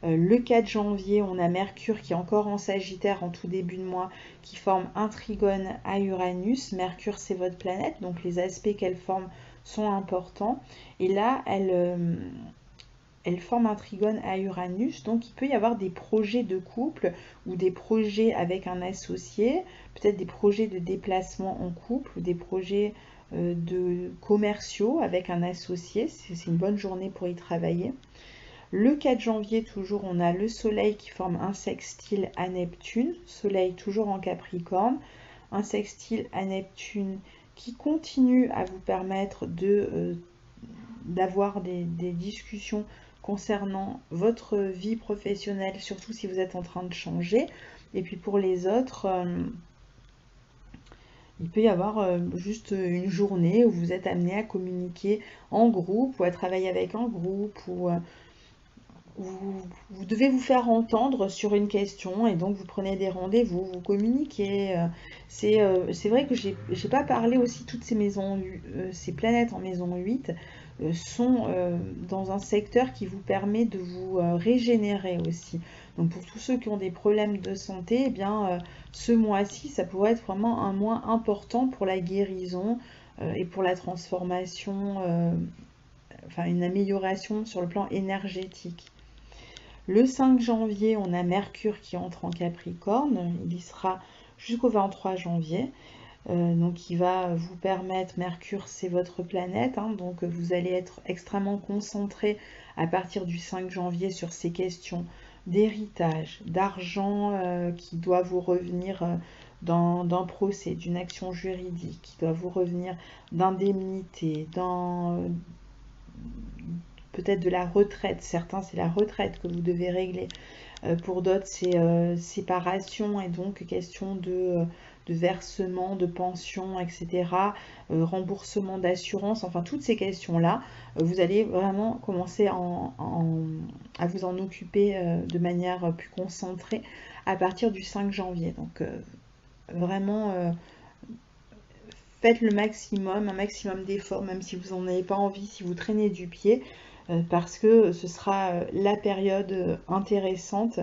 Le 4 janvier, on a Mercure qui est encore en Sagittaire en tout début de mois, qui forme un trigone à Uranus. Mercure, c'est votre planète, donc les aspects qu'elle forme sont importants. Et là, elle forme un trigone à Uranus, donc il peut y avoir des projets de couple ou des projets avec un associé, peut-être des projets de déplacement en couple ou des projets de commerciaux avec un associé. C'est une bonne journée pour y travailler. Le 4 janvier, toujours, on a le Soleil qui forme un sextile à Neptune, Soleil toujours en Capricorne, un sextile à Neptune qui continue à vous permettre d'avoir des discussions concernant votre vie professionnelle, surtout si vous êtes en train de changer. Et puis pour les autres, il peut y avoir juste une journée où vous êtes amené à communiquer en groupe ou à travailler avec un groupe ou vous devez vous faire entendre sur une question et donc vous prenez des rendez-vous, vous communiquez. C'est vrai que j'ai pas parlé aussi, toutes ces maisons, ces planètes en maison 8 sont dans un secteur qui vous permet de vous régénérer aussi. Donc pour tous ceux qui ont des problèmes de santé, eh bien ce mois-ci, ça pourrait être vraiment un mois important pour la guérison et pour la transformation, enfin une amélioration sur le plan énergétique. Le 5 janvier, on a Mercure qui entre en Capricorne, il y sera jusqu'au 23 janvier. Donc il va vous permettre, Mercure c'est votre planète, hein, donc vous allez être extrêmement concentré à partir du 5 janvier sur ces questions d'héritage, d'argent qui doit vous revenir d'un procès, d'une action juridique, qui doit vous revenir d'indemnité, peut-être de la retraite. Certains, c'est la retraite que vous devez régler. Pour d'autres, c'est séparation et donc question de versement, de pension, etc. Remboursement d'assurance, enfin toutes ces questions-là, vous allez vraiment commencer à vous en occuper de manière plus concentrée à partir du 5 janvier. Donc vraiment, faites le maximum, un maximum d'efforts, même si vous n'en avez pas envie, si vous traînez du pied, parce que ce sera la période intéressante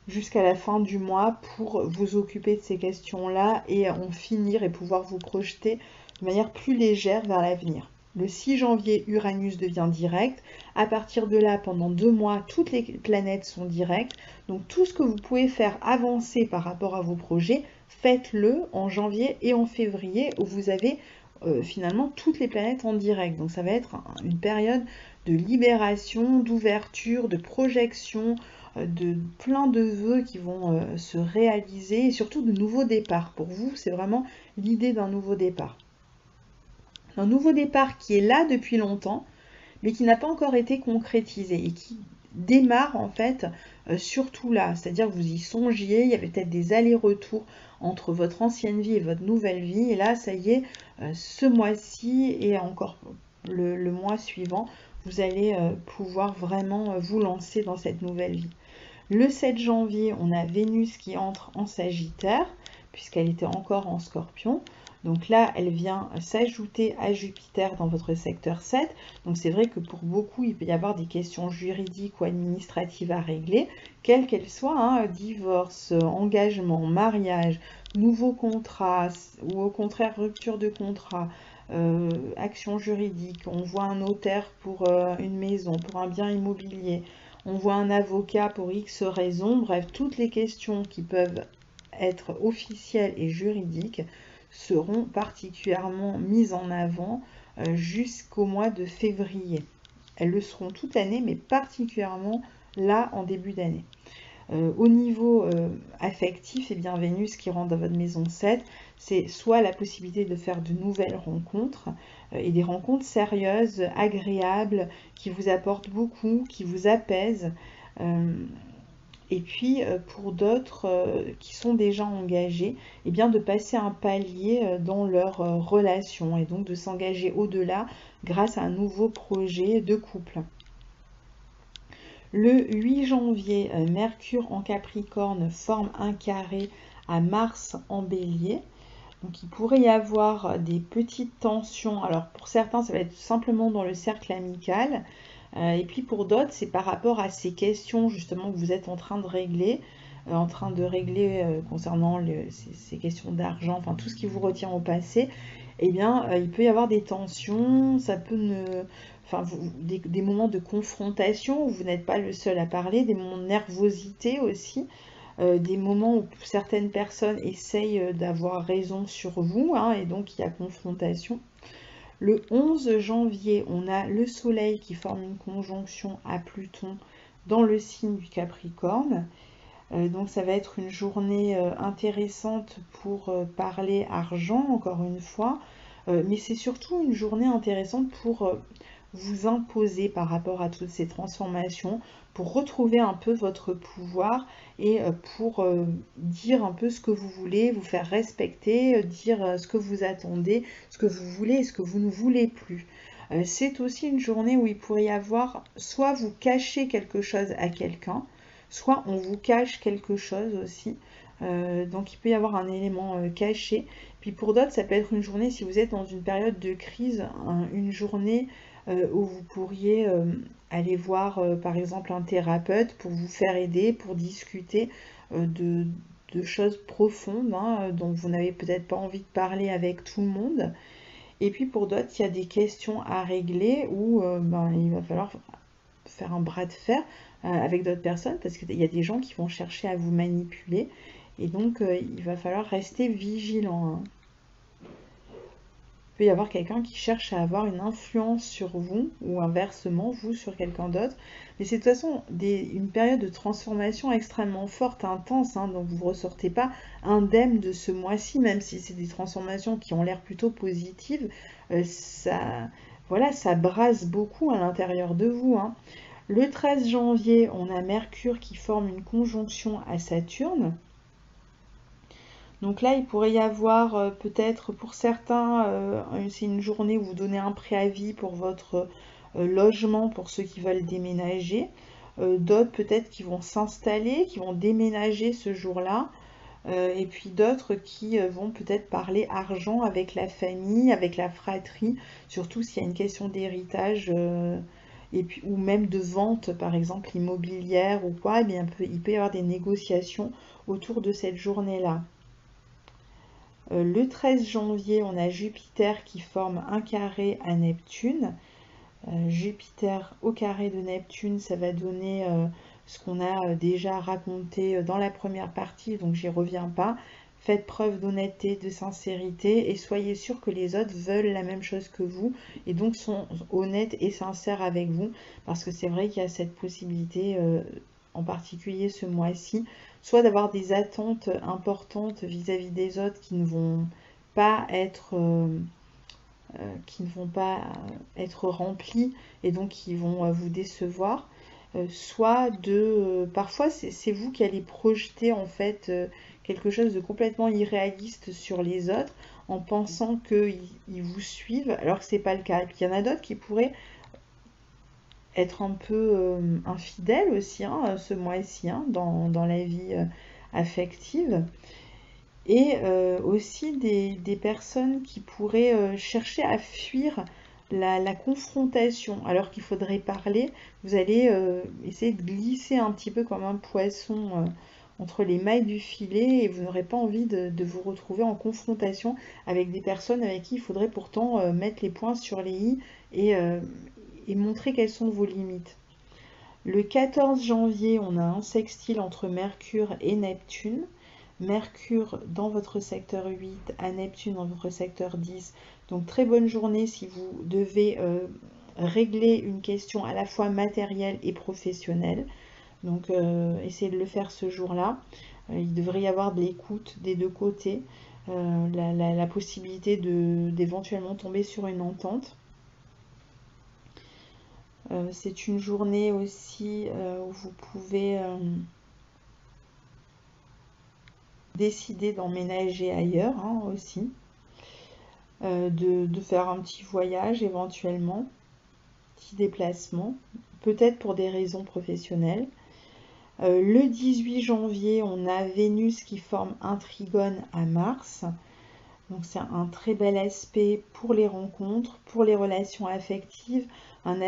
jusqu'à la fin du mois pour vous occuper de ces questions-là et en finir et pouvoir vous projeter de manière plus légère vers l'avenir. Le 6 janvier, Uranus devient direct. À partir de là, pendant 2 mois, toutes les planètes sont directes. Donc tout ce que vous pouvez faire avancer par rapport à vos projets, faites-le en janvier et en février où vous avez finalement toutes les planètes en direct. Donc ça va être une période de libération, d'ouverture, de projection, de plein de vœux qui vont se réaliser et surtout de nouveaux départs. Pour vous, c'est vraiment l'idée d'un nouveau départ. Un nouveau départ qui est là depuis longtemps, mais qui n'a pas encore été concrétisé et qui démarre en fait surtout là. C'est-à-dire que vous y songiez, il y avait peut-être des allers-retours entre votre ancienne vie et votre nouvelle vie. Et là, ça y est, ce mois-ci et encore le mois suivant, vous allez pouvoir vraiment vous lancer dans cette nouvelle vie. Le 7 janvier, on a Vénus qui entre en Sagittaire, puisqu'elle était encore en Scorpion. Donc là, elle vient s'ajouter à Jupiter dans votre secteur 7. Donc c'est vrai que pour beaucoup, il peut y avoir des questions juridiques ou administratives à régler, quelles qu'elles soient, hein, divorce, engagement, mariage, nouveau contrat, ou au contraire rupture de contrat, action juridique. On voit un notaire pour une maison, pour un bien immobilier. On voit un avocat pour X raisons. Bref, toutes les questions qui peuvent être officielles et juridiques seront particulièrement mises en avant jusqu'au mois de février. Elles le seront toute l'année, mais particulièrement là en début d'année. Au niveau affectif, et bien Vénus qui rentre dans votre maison 7, c'est soit la possibilité de faire de nouvelles rencontres et des rencontres sérieuses, agréables, qui vous apportent beaucoup, qui vous apaisent. Et puis pour d'autres qui sont déjà engagés, eh bien de passer un palier dans leur relation et donc de s'engager au-delà grâce à un nouveau projet de couple. Le 8 janvier, Mercure en Capricorne forme un carré à Mars en Bélier. Donc il pourrait y avoir des petites tensions. Alors pour certains, ça va être simplement dans le cercle amical. Et puis pour d'autres, c'est par rapport à ces questions justement que vous êtes en train de régler. Concernant ces questions d'argent, enfin tout ce qui vous retient au passé. Eh bien, il peut y avoir des tensions, ça peut des moments de confrontation où vous n'êtes pas le seul à parler, des moments de nervosité aussi, des moments où certaines personnes essayent d'avoir raison sur vous, hein, et donc il y a confrontation. Le 11 janvier, on a le Soleil qui forme une conjonction à Pluton dans le signe du Capricorne. Donc ça va être une journée intéressante pour parler argent, encore une fois, mais c'est surtout une journée intéressante pour vous imposer par rapport à toutes ces transformations, pour retrouver un peu votre pouvoir et pour dire un peu ce que vous voulez, vous faire respecter, dire ce que vous attendez, ce que vous voulez et ce que vous ne voulez plus. C'est aussi une journée où il pourrait y avoir, soit vous cachez quelque chose à quelqu'un, soit on vous cache quelque chose aussi. Donc il peut y avoir un élément caché. Puis pour d'autres, ça peut être une journée, si vous êtes dans une période de crise, une journée où vous pourriez aller voir par exemple un thérapeute pour vous faire aider, pour discuter de choses profondes dont vous n'avez peut-être pas envie de parler avec tout le monde. Et puis pour d'autres, il y a des questions à régler où il va falloir faire un bras de fer avec d'autres personnes parce qu'il y a des gens qui vont chercher à vous manipuler et donc il va falloir rester vigilant. Il peut y avoir quelqu'un qui cherche à avoir une influence sur vous ou inversement vous sur quelqu'un d'autre. Mais c'est de toute façon une période de transformation extrêmement forte, intense, donc vous ne ressortez pas indemne de ce mois-ci, même si c'est des transformations qui ont l'air plutôt positives. Ça brasse beaucoup à l'intérieur de vous. Le 13 janvier, on a Mercure qui forme une conjonction à Saturne. Donc là, il pourrait y avoir peut-être pour certains, c'est une journée où vous donnez un préavis pour votre logement pour ceux qui veulent déménager. D'autres peut-être qui vont s'installer, qui vont déménager ce jour-là. Et puis d'autres qui vont peut-être parler argent avec la famille, avec la fratrie, surtout s'il y a une question d'héritage et puis, ou même de vente, par exemple immobilière ou quoi, eh bien, il peut y avoir des négociations autour de cette journée-là. Le 13 janvier, on a Jupiter qui forme un carré à Neptune. Jupiter au carré de Neptune, ça va donner ce qu'on a déjà raconté dans la première partie, donc j'y reviens pas. Faites preuve d'honnêteté, de sincérité et soyez sûr que les autres veulent la même chose que vous et donc sont honnêtes et sincères avec vous parce que c'est vrai qu'il y a cette possibilité, en particulier ce mois-ci, soit d'avoir des attentes importantes vis-à-vis des autres qui ne vont pas être remplies et donc qui vont vous décevoir, soit parfois c'est vous qui allez projeter en fait quelque chose de complètement irréaliste sur les autres en pensant qu'ils vous suivent alors que c'est pas le cas. Et puis il y en a d'autres qui pourraient être un peu infidèles aussi ce mois-ci dans la vie affective. Et aussi des personnes qui pourraient chercher à fuir la confrontation alors qu'il faudrait parler. Vous allez essayer de glisser un petit peu comme un poisson entre les mailles du filet et vous n'aurez pas envie de vous retrouver en confrontation avec des personnes avec qui il faudrait pourtant mettre les points sur les i et montrer quelles sont vos limites. Le 14 janvier, on a un sextile entre Mercure et Neptune. Mercure dans votre secteur 8, à Neptune dans votre secteur 10. Donc très bonne journée si vous devez régler une question à la fois matérielle et professionnelle. Donc essayez de le faire ce jour-là. Il devrait y avoir de l'écoute des deux côtés, la possibilité d'éventuellement tomber sur une entente. C'est une journée aussi où vous pouvez décider d'emménager ailleurs aussi, de faire un petit voyage éventuellement, petit déplacement, peut-être pour des raisons professionnelles. Le 18 janvier, on a Vénus qui forme un trigone à Mars. Donc c'est un très bel aspect pour les rencontres, pour les relations affectives, un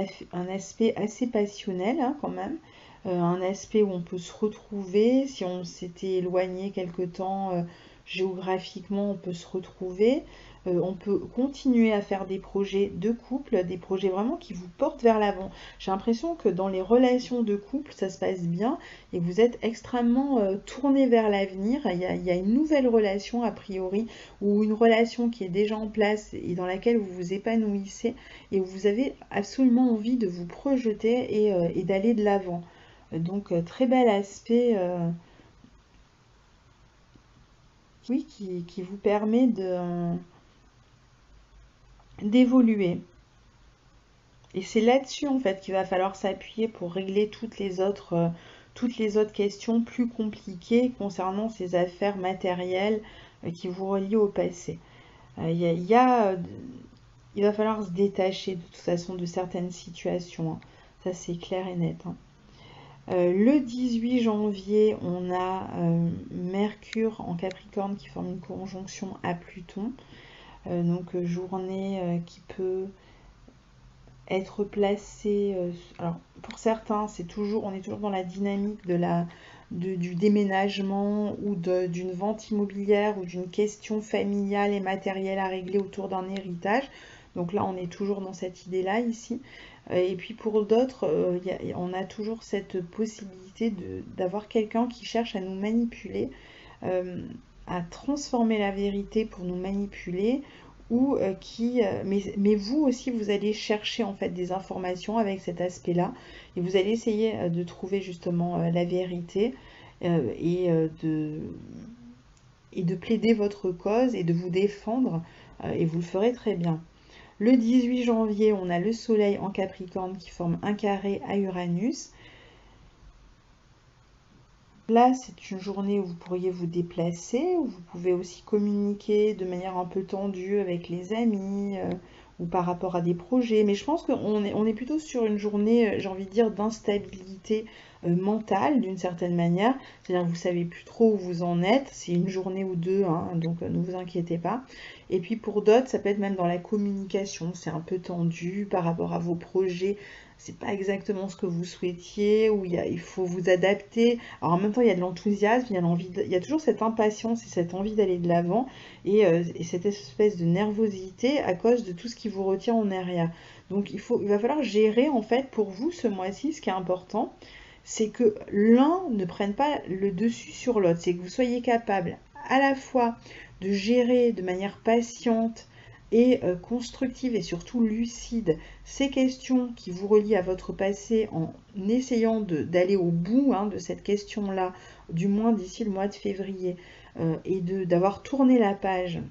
aspect assez passionnel quand même, un aspect où on peut se retrouver, si on s'était éloigné quelque temps géographiquement, on peut se retrouver, on peut continuer à faire des projets de couple, des projets vraiment qui vous portent vers l'avant. J'ai l'impression que dans les relations de couple, ça se passe bien et vous êtes extrêmement tourné vers l'avenir. Il y a une nouvelle relation a priori ou une relation qui est déjà en place et dans laquelle vous vous épanouissez et où vous avez absolument envie de vous projeter et d'aller de l'avant. Donc très bel aspect oui, qui vous permet d'évoluer. Et c'est là-dessus en fait qu'il va falloir s'appuyer pour régler toutes les autres questions plus compliquées concernant ces affaires matérielles qui vous relient au passé. Il y a il va falloir se détacher de toute façon de certaines situations, hein. Ça c'est clair et net, hein. Le 18 janvier, on a Mercure en Capricorne qui forme une conjonction à Pluton. Donc journée qui peut être placée. Alors pour certains, on est toujours dans la dynamique du déménagement ou d'une vente immobilière ou d'une question familiale et matérielle à régler autour d'un héritage. Donc là, on est toujours dans cette idée-là ici. Et puis pour d'autres, on a toujours cette possibilité d'avoir quelqu'un qui cherche à nous manipuler, à transformer la vérité pour nous manipuler, ou mais vous aussi, vous allez chercher en fait des informations avec cet aspect-là, et vous allez essayer de trouver justement la vérité, et de plaider votre cause et de vous défendre, et vous le ferez très bien. Le 18 janvier, on a le Soleil en Capricorne qui forme un carré à Uranus. Là, c'est une journée où vous pourriez vous déplacer, où vous pouvez aussi communiquer de manière un peu tendue avec les amis, ou par rapport à des projets. Mais je pense on est plutôt sur une journée, j'ai envie de dire, d'instabilité mentale d'une certaine manière. C'est-à-dire que vous savez plus trop où vous en êtes. C'est une journée ou deux, hein, donc ne vous inquiétez pas. Et puis pour d'autres, ça peut être même dans la communication. C'est un peu tendu par rapport à vos projets. C'est pas exactement ce que vous souhaitiez, ou il faut vous adapter. Alors en même temps, il y a de l'enthousiasme, il y a toujours cette impatience et cette envie d'aller de l'avant, et cette espèce de nervosité à cause de tout ce qui vous retient en arrière. Donc il va falloir gérer en fait pour vous ce mois-ci. Ce qui est important, c'est que l'un ne prenne pas le dessus sur l'autre. C'est que vous soyez capable à la fois de gérer de manière patiente et constructive et surtout lucide ces questions qui vous relient à votre passé, en essayant d'aller au bout, hein, de cette question-là, du moins d'ici le mois de février, et d'avoir tourné la page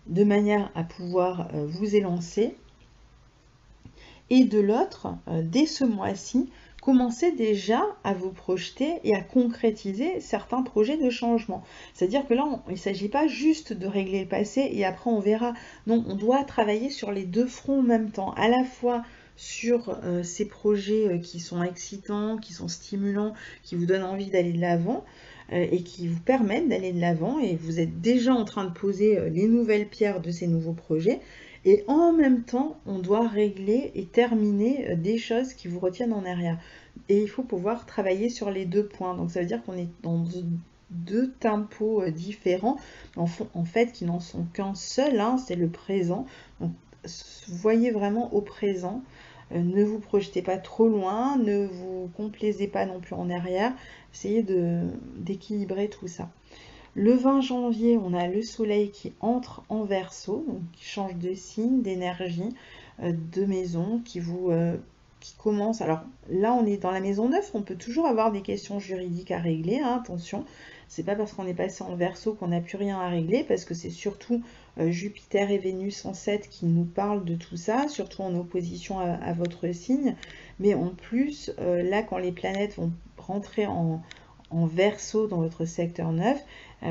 de manière à pouvoir vous élancer. Et de l'autre, dès ce mois-ci, commencez déjà à vous projeter et à concrétiser certains projets de changement. C'est-à-dire que là, il ne s'agit pas juste de régler le passé et après on verra. Non, on doit travailler sur les deux fronts en même temps, à la fois sur ces projets qui sont excitants, qui sont stimulants, qui vous donnent envie d'aller de l'avant, et qui vous permettent d'aller de l'avant, et vous êtes déjà en train de poser les nouvelles pierres de ces nouveaux projets. Et en même temps, on doit régler et terminer des choses qui vous retiennent en arrière. Et il faut pouvoir travailler sur les deux points. Donc ça veut dire qu'on est dans deux tempos différents, en fait, qui n'en sont qu'un seul, hein, c'est le présent. Donc voyez vraiment au présent. Ne vous projetez pas trop loin, ne vous complaisez pas non plus en arrière. Essayez d'équilibrer tout ça. Le 20 janvier, on a le soleil qui entre en Verseau, donc qui change de signe, d'énergie, de maison, qui commence. Alors là, on est dans la maison 9, on peut toujours avoir des questions juridiques à régler, hein, attention. C'est pas parce qu'on est passé en Verseau qu'on n'a plus rien à régler, parce que c'est surtout Jupiter et Vénus en 7 qui nous parlent de tout ça, surtout en opposition à votre signe. Mais en plus, là, quand les planètes vont rentrer en Verseau dans votre secteur 9,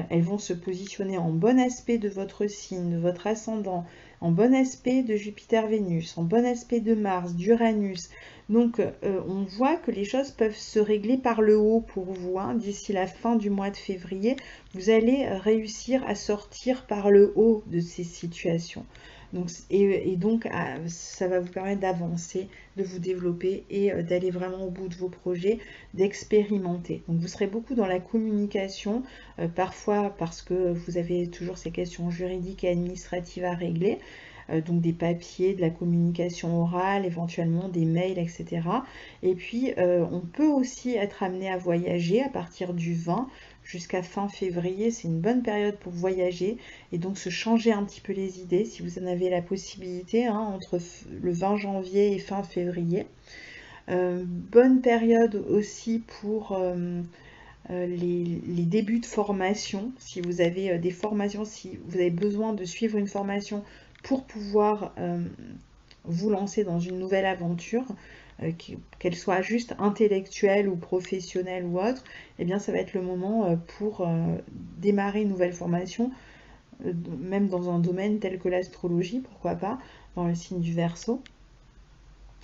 elles vont se positionner en bon aspect de votre signe, de votre ascendant, en bon aspect de Jupiter-Vénus, en bon aspect de Mars, d'Uranus. Donc on voit que les choses peuvent se régler par le haut pour vous, hein. D'ici la fin du mois de février, vous allez réussir à sortir par le haut de ces situations. Donc, donc, ça va vous permettre d'avancer, de vous développer et d'aller vraiment au bout de vos projets, d'expérimenter. Donc vous serez beaucoup dans la communication, parfois parce que vous avez toujours ces questions juridiques et administratives à régler, donc des papiers, de la communication orale, éventuellement des mails, etc. Et puis on peut aussi être amené à voyager à partir du 20 jusqu'à fin février. C'est une bonne période pour voyager et donc se changer un petit peu les idées si vous en avez la possibilité, hein, entre le 20 janvier et fin février. Bonne période aussi pour les débuts de formation. Si vous avez des formations, si vous avez besoin de suivre une formation pour pouvoir vous lancer dans une nouvelle aventure, qu'elle soit juste intellectuelle ou professionnelle ou autre, eh bien ça va être le moment pour démarrer une nouvelle formation même dans un domaine tel que l'astrologie, pourquoi pas, dans le signe du Verseau.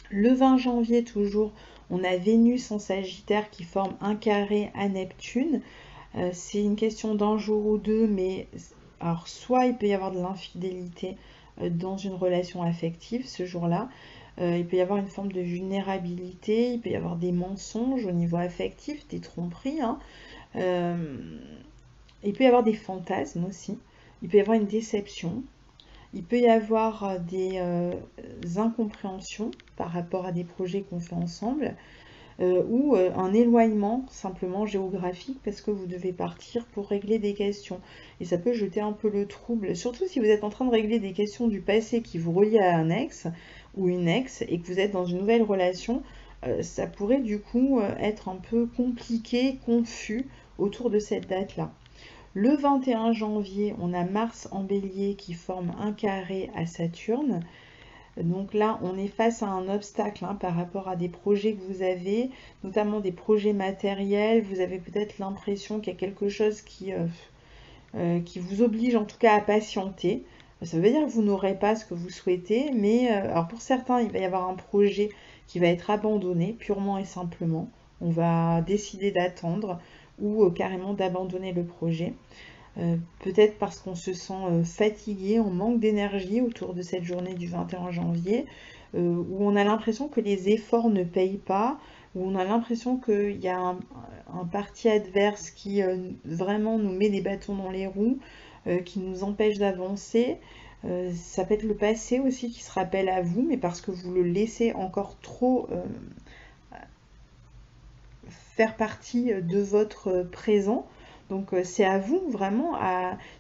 Le 20 janvier, toujours, on a Vénus en Sagittaire qui forme un carré à Neptune. C'est une question d'un jour ou deux, mais alors soit il peut y avoir de l'infidélité dans une relation affective ce jour-là, il peut y avoir une forme de vulnérabilité, il peut y avoir des mensonges au niveau affectif, des tromperies, hein. Il peut y avoir des fantasmes aussi, il peut y avoir une déception, il peut y avoir des incompréhensions par rapport à des projets qu'on fait ensemble, ou un éloignement simplement géographique parce que vous devez partir pour régler des questions. Et ça peut jeter un peu le trouble, surtout si vous êtes en train de régler des questions du passé qui vous relient à un ex ou une ex et que vous êtes dans une nouvelle relation, ça pourrait du coup être un peu compliqué, confus autour de cette date-là. Le 21 janvier, on a Mars en Bélier qui forme un carré à Saturne. Donc là, on est face à un obstacle hein, par rapport à des projets que vous avez, notamment des projets matériels. Vous avez peut-être l'impression qu'il y a quelque chose qui vous oblige en tout cas à patienter. Ça veut dire que vous n'aurez pas ce que vous souhaitez, mais alors pour certains, il va y avoir un projet qui va être abandonné purement et simplement. On va décider d'attendre ou carrément d'abandonner le projet. Peut-être parce qu'on se sent fatigué, on manque d'énergie autour de cette journée du 21 janvier, où on a l'impression que les efforts ne payent pas, où on a l'impression qu'il y a un parti adverse qui vraiment nous met des bâtons dans les roues, qui nous empêche d'avancer. Ça peut être le passé aussi qui se rappelle à vous, mais parce que vous le laissez encore trop faire partie de votre présent. Donc c'est à vous vraiment,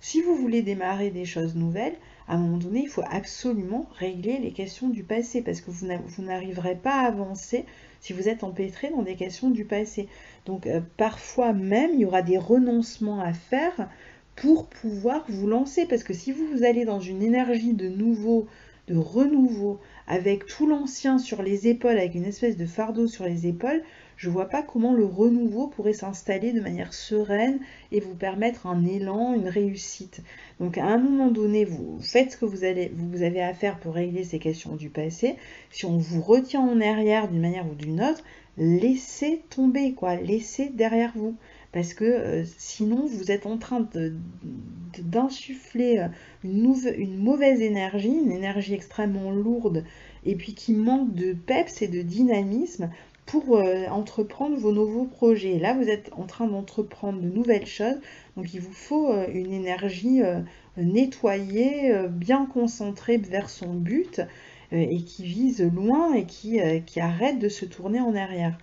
si vous voulez démarrer des choses nouvelles, à un moment donné, il faut absolument régler les questions du passé parce que vous n'arriverez pas à avancer si vous êtes empêtré dans des questions du passé. Donc parfois même, il y aura des renoncements à faire pour pouvoir vous lancer parce que si vous allez dans une énergie de nouveau, de renouveau, avec tout l'ancien sur les épaules, avec une espèce de fardeau sur les épaules, je ne vois pas comment le renouveau pourrait s'installer de manière sereine et vous permettre un élan, une réussite. Donc à un moment donné, vous faites ce que vous avez à faire pour régler ces questions du passé. Si on vous retient en arrière d'une manière ou d'une autre, laissez tomber, quoi, laissez derrière vous. Parce que sinon, vous êtes en train d'insuffler une mauvaise énergie, une énergie extrêmement lourde, et puis qui manque de peps et de dynamisme pour entreprendre vos nouveaux projets. Là, vous êtes en train d'entreprendre de nouvelles choses, donc il vous faut une énergie nettoyée, bien concentrée vers son but, et qui vise loin et qui arrête de se tourner en arrière.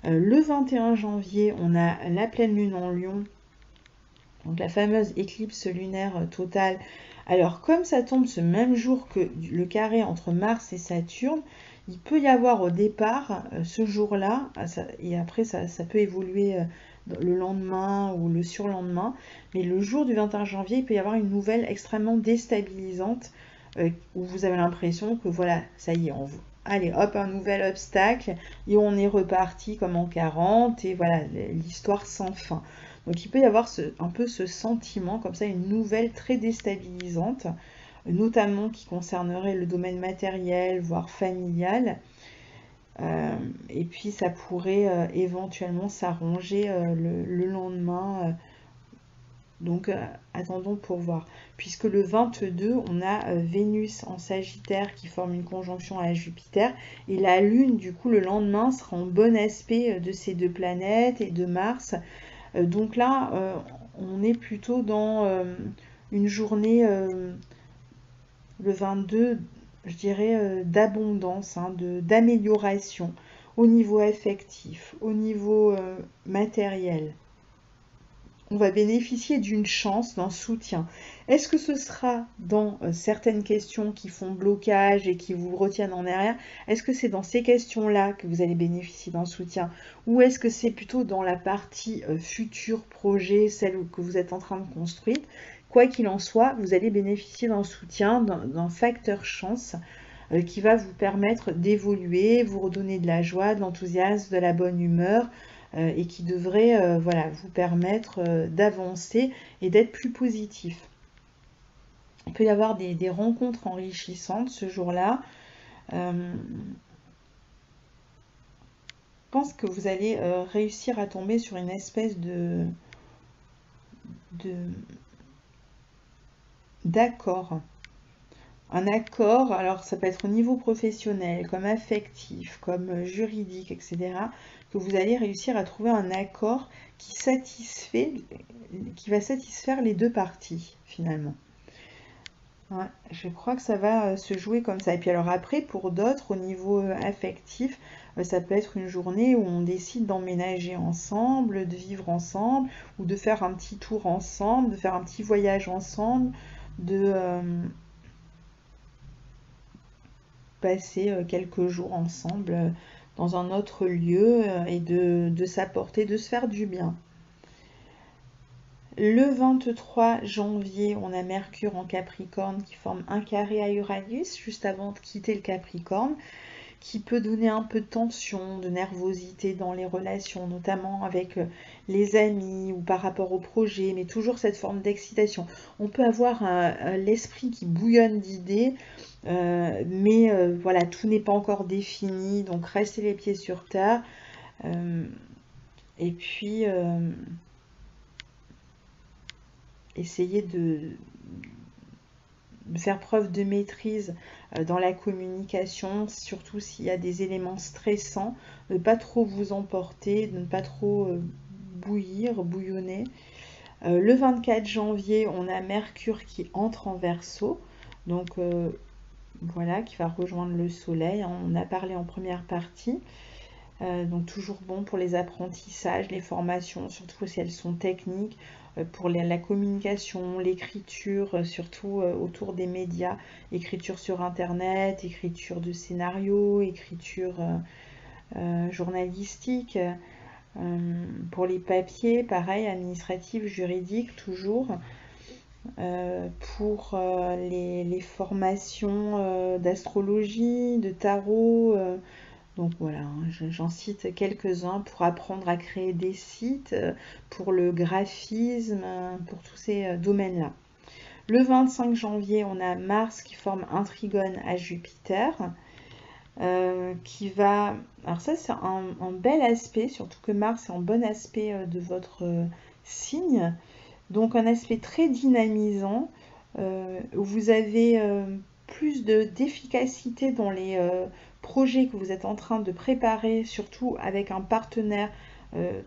Le 21 janvier, on a la pleine lune en Lion, donc la fameuse éclipse lunaire totale. Alors comme ça tombe ce même jour que le carré entre Mars et Saturne, il peut y avoir au départ ce jour-là, et après ça peut évoluer le lendemain ou le surlendemain, mais le jour du 21 janvier, il peut y avoir une nouvelle extrêmement déstabilisante où vous avez l'impression que voilà, ça y est, allez hop, un nouvel obstacle et on est reparti comme en 40 et voilà, l'histoire sans fin. Donc il peut y avoir un peu ce sentiment, comme ça, une nouvelle très déstabilisante, notamment qui concernerait le domaine matériel, voire familial. Et puis ça pourrait éventuellement s'arranger le lendemain. Donc attendons pour voir. Puisque le 22, on a Vénus en Sagittaire qui forme une conjonction à Jupiter. Et la Lune, du coup, le lendemain sera en bon aspect de ces deux planètes et de Mars. Donc là, on est plutôt dans une journée, le 22, je dirais, d'abondance, hein, d'amélioration au niveau affectif, au niveau matériel. On va bénéficier d'une chance, d'un soutien. Est-ce que ce sera dans certaines questions qui font blocage et qui vous retiennent en arrière? Est-ce que c'est dans ces questions-là que vous allez bénéficier d'un soutien? Ou est-ce que c'est plutôt dans la partie futur projet, celle que vous êtes en train de construire? Quoi qu'il en soit, vous allez bénéficier d'un soutien, d'un facteur chance qui va vous permettre d'évoluer, vous redonner de la joie, de l'enthousiasme, de la bonne humeur, et qui devrait voilà, vous permettre d'avancer et d'être plus positif. Il peut y avoir des rencontres enrichissantes ce jour-là. Je pense que vous allez réussir à tomber sur une espèce d'accord. Un accord, alors ça peut être au niveau professionnel, comme affectif, comme juridique, etc., que vous allez réussir à trouver un accord qui va satisfaire les deux parties, finalement. Ouais, je crois que ça va se jouer comme ça. Et puis alors après, pour d'autres, au niveau affectif, ça peut être une journée où on décide d'emménager ensemble, de vivre ensemble, ou de faire un petit tour ensemble, de faire un petit voyage ensemble, de passer quelques jours ensemble dans un autre lieu et de s'apporter, de se faire du bien. Le 23 janvier, on a Mercure en Capricorne qui forme un carré à Uranus juste avant de quitter le Capricorne, qui peut donner un peu de tension, de nervosité dans les relations, notamment avec les amis ou par rapport au projet, mais toujours cette forme d'excitation. On peut avoir l'esprit qui bouillonne d'idées, mais voilà, tout n'est pas encore défini, donc restez les pieds sur terre. Et puis, essayez de faire preuve de maîtrise dans la communication, surtout s'il y a des éléments stressants, de ne pas trop vous emporter, de ne pas trop bouillonner. Le 24 janvier, on a Mercure qui entre en Verseau, donc voilà, qui va rejoindre le Soleil. On a parlé en première partie. Donc toujours bon pour les apprentissages, les formations, surtout si elles sont techniques, pour la communication, l'écriture, surtout autour des médias, écriture sur Internet, écriture de scénarios, écriture journalistique. Pour les papiers, pareil, administratif, juridique, toujours. Pour les formations d'astrologie, de tarot, donc voilà, j'en cite quelques-uns pour apprendre à créer des sites, pour le graphisme, pour tous ces domaines-là. Le 25 janvier, on a Mars qui forme un trigone à Jupiter, qui va... Alors ça, c'est un bel aspect, surtout que Mars est en bon aspect de votre signe. Donc un aspect très dynamisant, où vous avez plus d'efficacité dans les projets que vous êtes en train de préparer, surtout avec un partenaire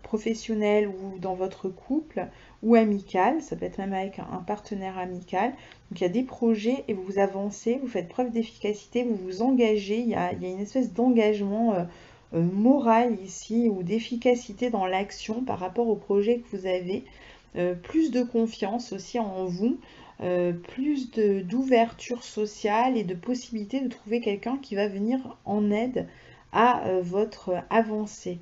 professionnel ou dans votre couple ou amical, ça peut être même avec un partenaire amical. Donc il y a des projets et vous avancez, vous faites preuve d'efficacité, vous vous engagez, il y a une espèce d'engagement moral ici ou d'efficacité dans l'action par rapport au projet que vous avez. Plus de confiance aussi en vous, plus d'ouverture sociale et de possibilité de trouver quelqu'un qui va venir en aide à votre avancée.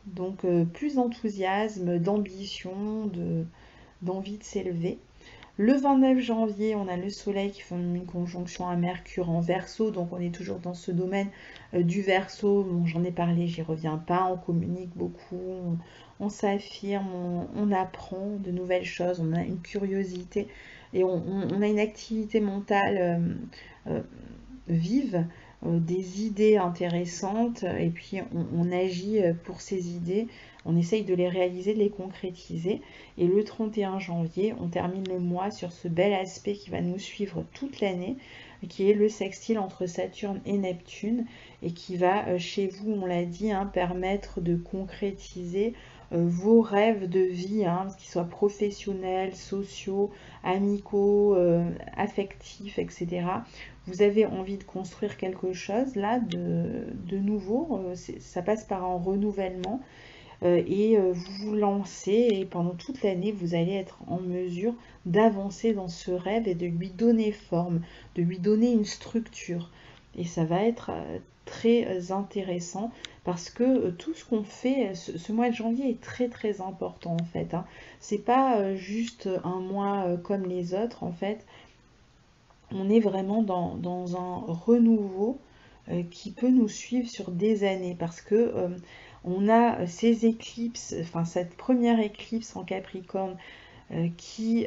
Donc plus d'enthousiasme, d'ambition, d'envie de s'élever. Le 29 janvier, on a le Soleil qui forme une conjonction à Mercure en Verseau, donc on est toujours dans ce domaine du Verseau, bon, j'en ai parlé, j'y reviens pas, on communique beaucoup, on s'affirme, on apprend de nouvelles choses, on a une curiosité et on a une activité mentale vive, des idées intéressantes et puis on agit pour ces idées, on essaye de les réaliser, de les concrétiser. Et le 31 janvier, on termine le mois sur ce bel aspect qui va nous suivre toute l'année, qui est le sextile entre Saturne et Neptune et qui va, chez vous, on l'a dit, hein, permettre de concrétiser vos rêves de vie, hein, qu'ils soient professionnels, sociaux, amicaux, affectifs, etc. Vous avez envie de construire quelque chose là de nouveau, ça passe par un renouvellement et vous vous lancez et pendant toute l'année vous allez être en mesure d'avancer dans ce rêve et de lui donner forme, de lui donner une structure. Et ça va être très intéressant parce que tout ce qu'on fait, ce mois de janvier est très très important en fait. Hein. C'est pas juste un mois comme les autres en fait. On est vraiment dans un renouveau qui peut nous suivre sur des années parce que on a ces éclipses, enfin cette première éclipse en Capricorne qui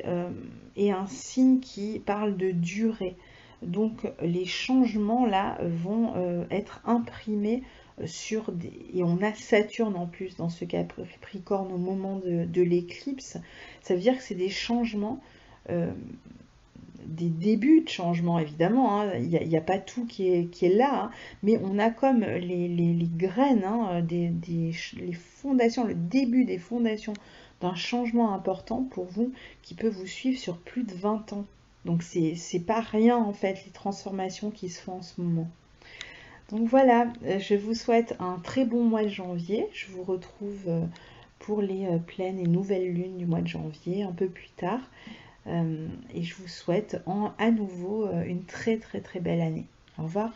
est un signe qui parle de durée. Donc les changements là vont être imprimés sur des... Et on a Saturne en plus dans ce Capricorne au moment de l'éclipse. Ça veut dire que c'est des changements, des débuts de changement évidemment, hein. Il n'y a pas tout qui est là, hein, mais on a comme les graines, hein, les fondations, le début des fondations d'un changement important pour vous qui peut vous suivre sur plus de 20 ans. Donc c'est pas rien en fait les transformations qui se font en ce moment. Donc voilà, je vous souhaite un très bon mois de janvier. Je vous retrouve pour les pleines et nouvelles lunes du mois de janvier un peu plus tard. Et je vous souhaite à nouveau une très très très belle année. Au revoir.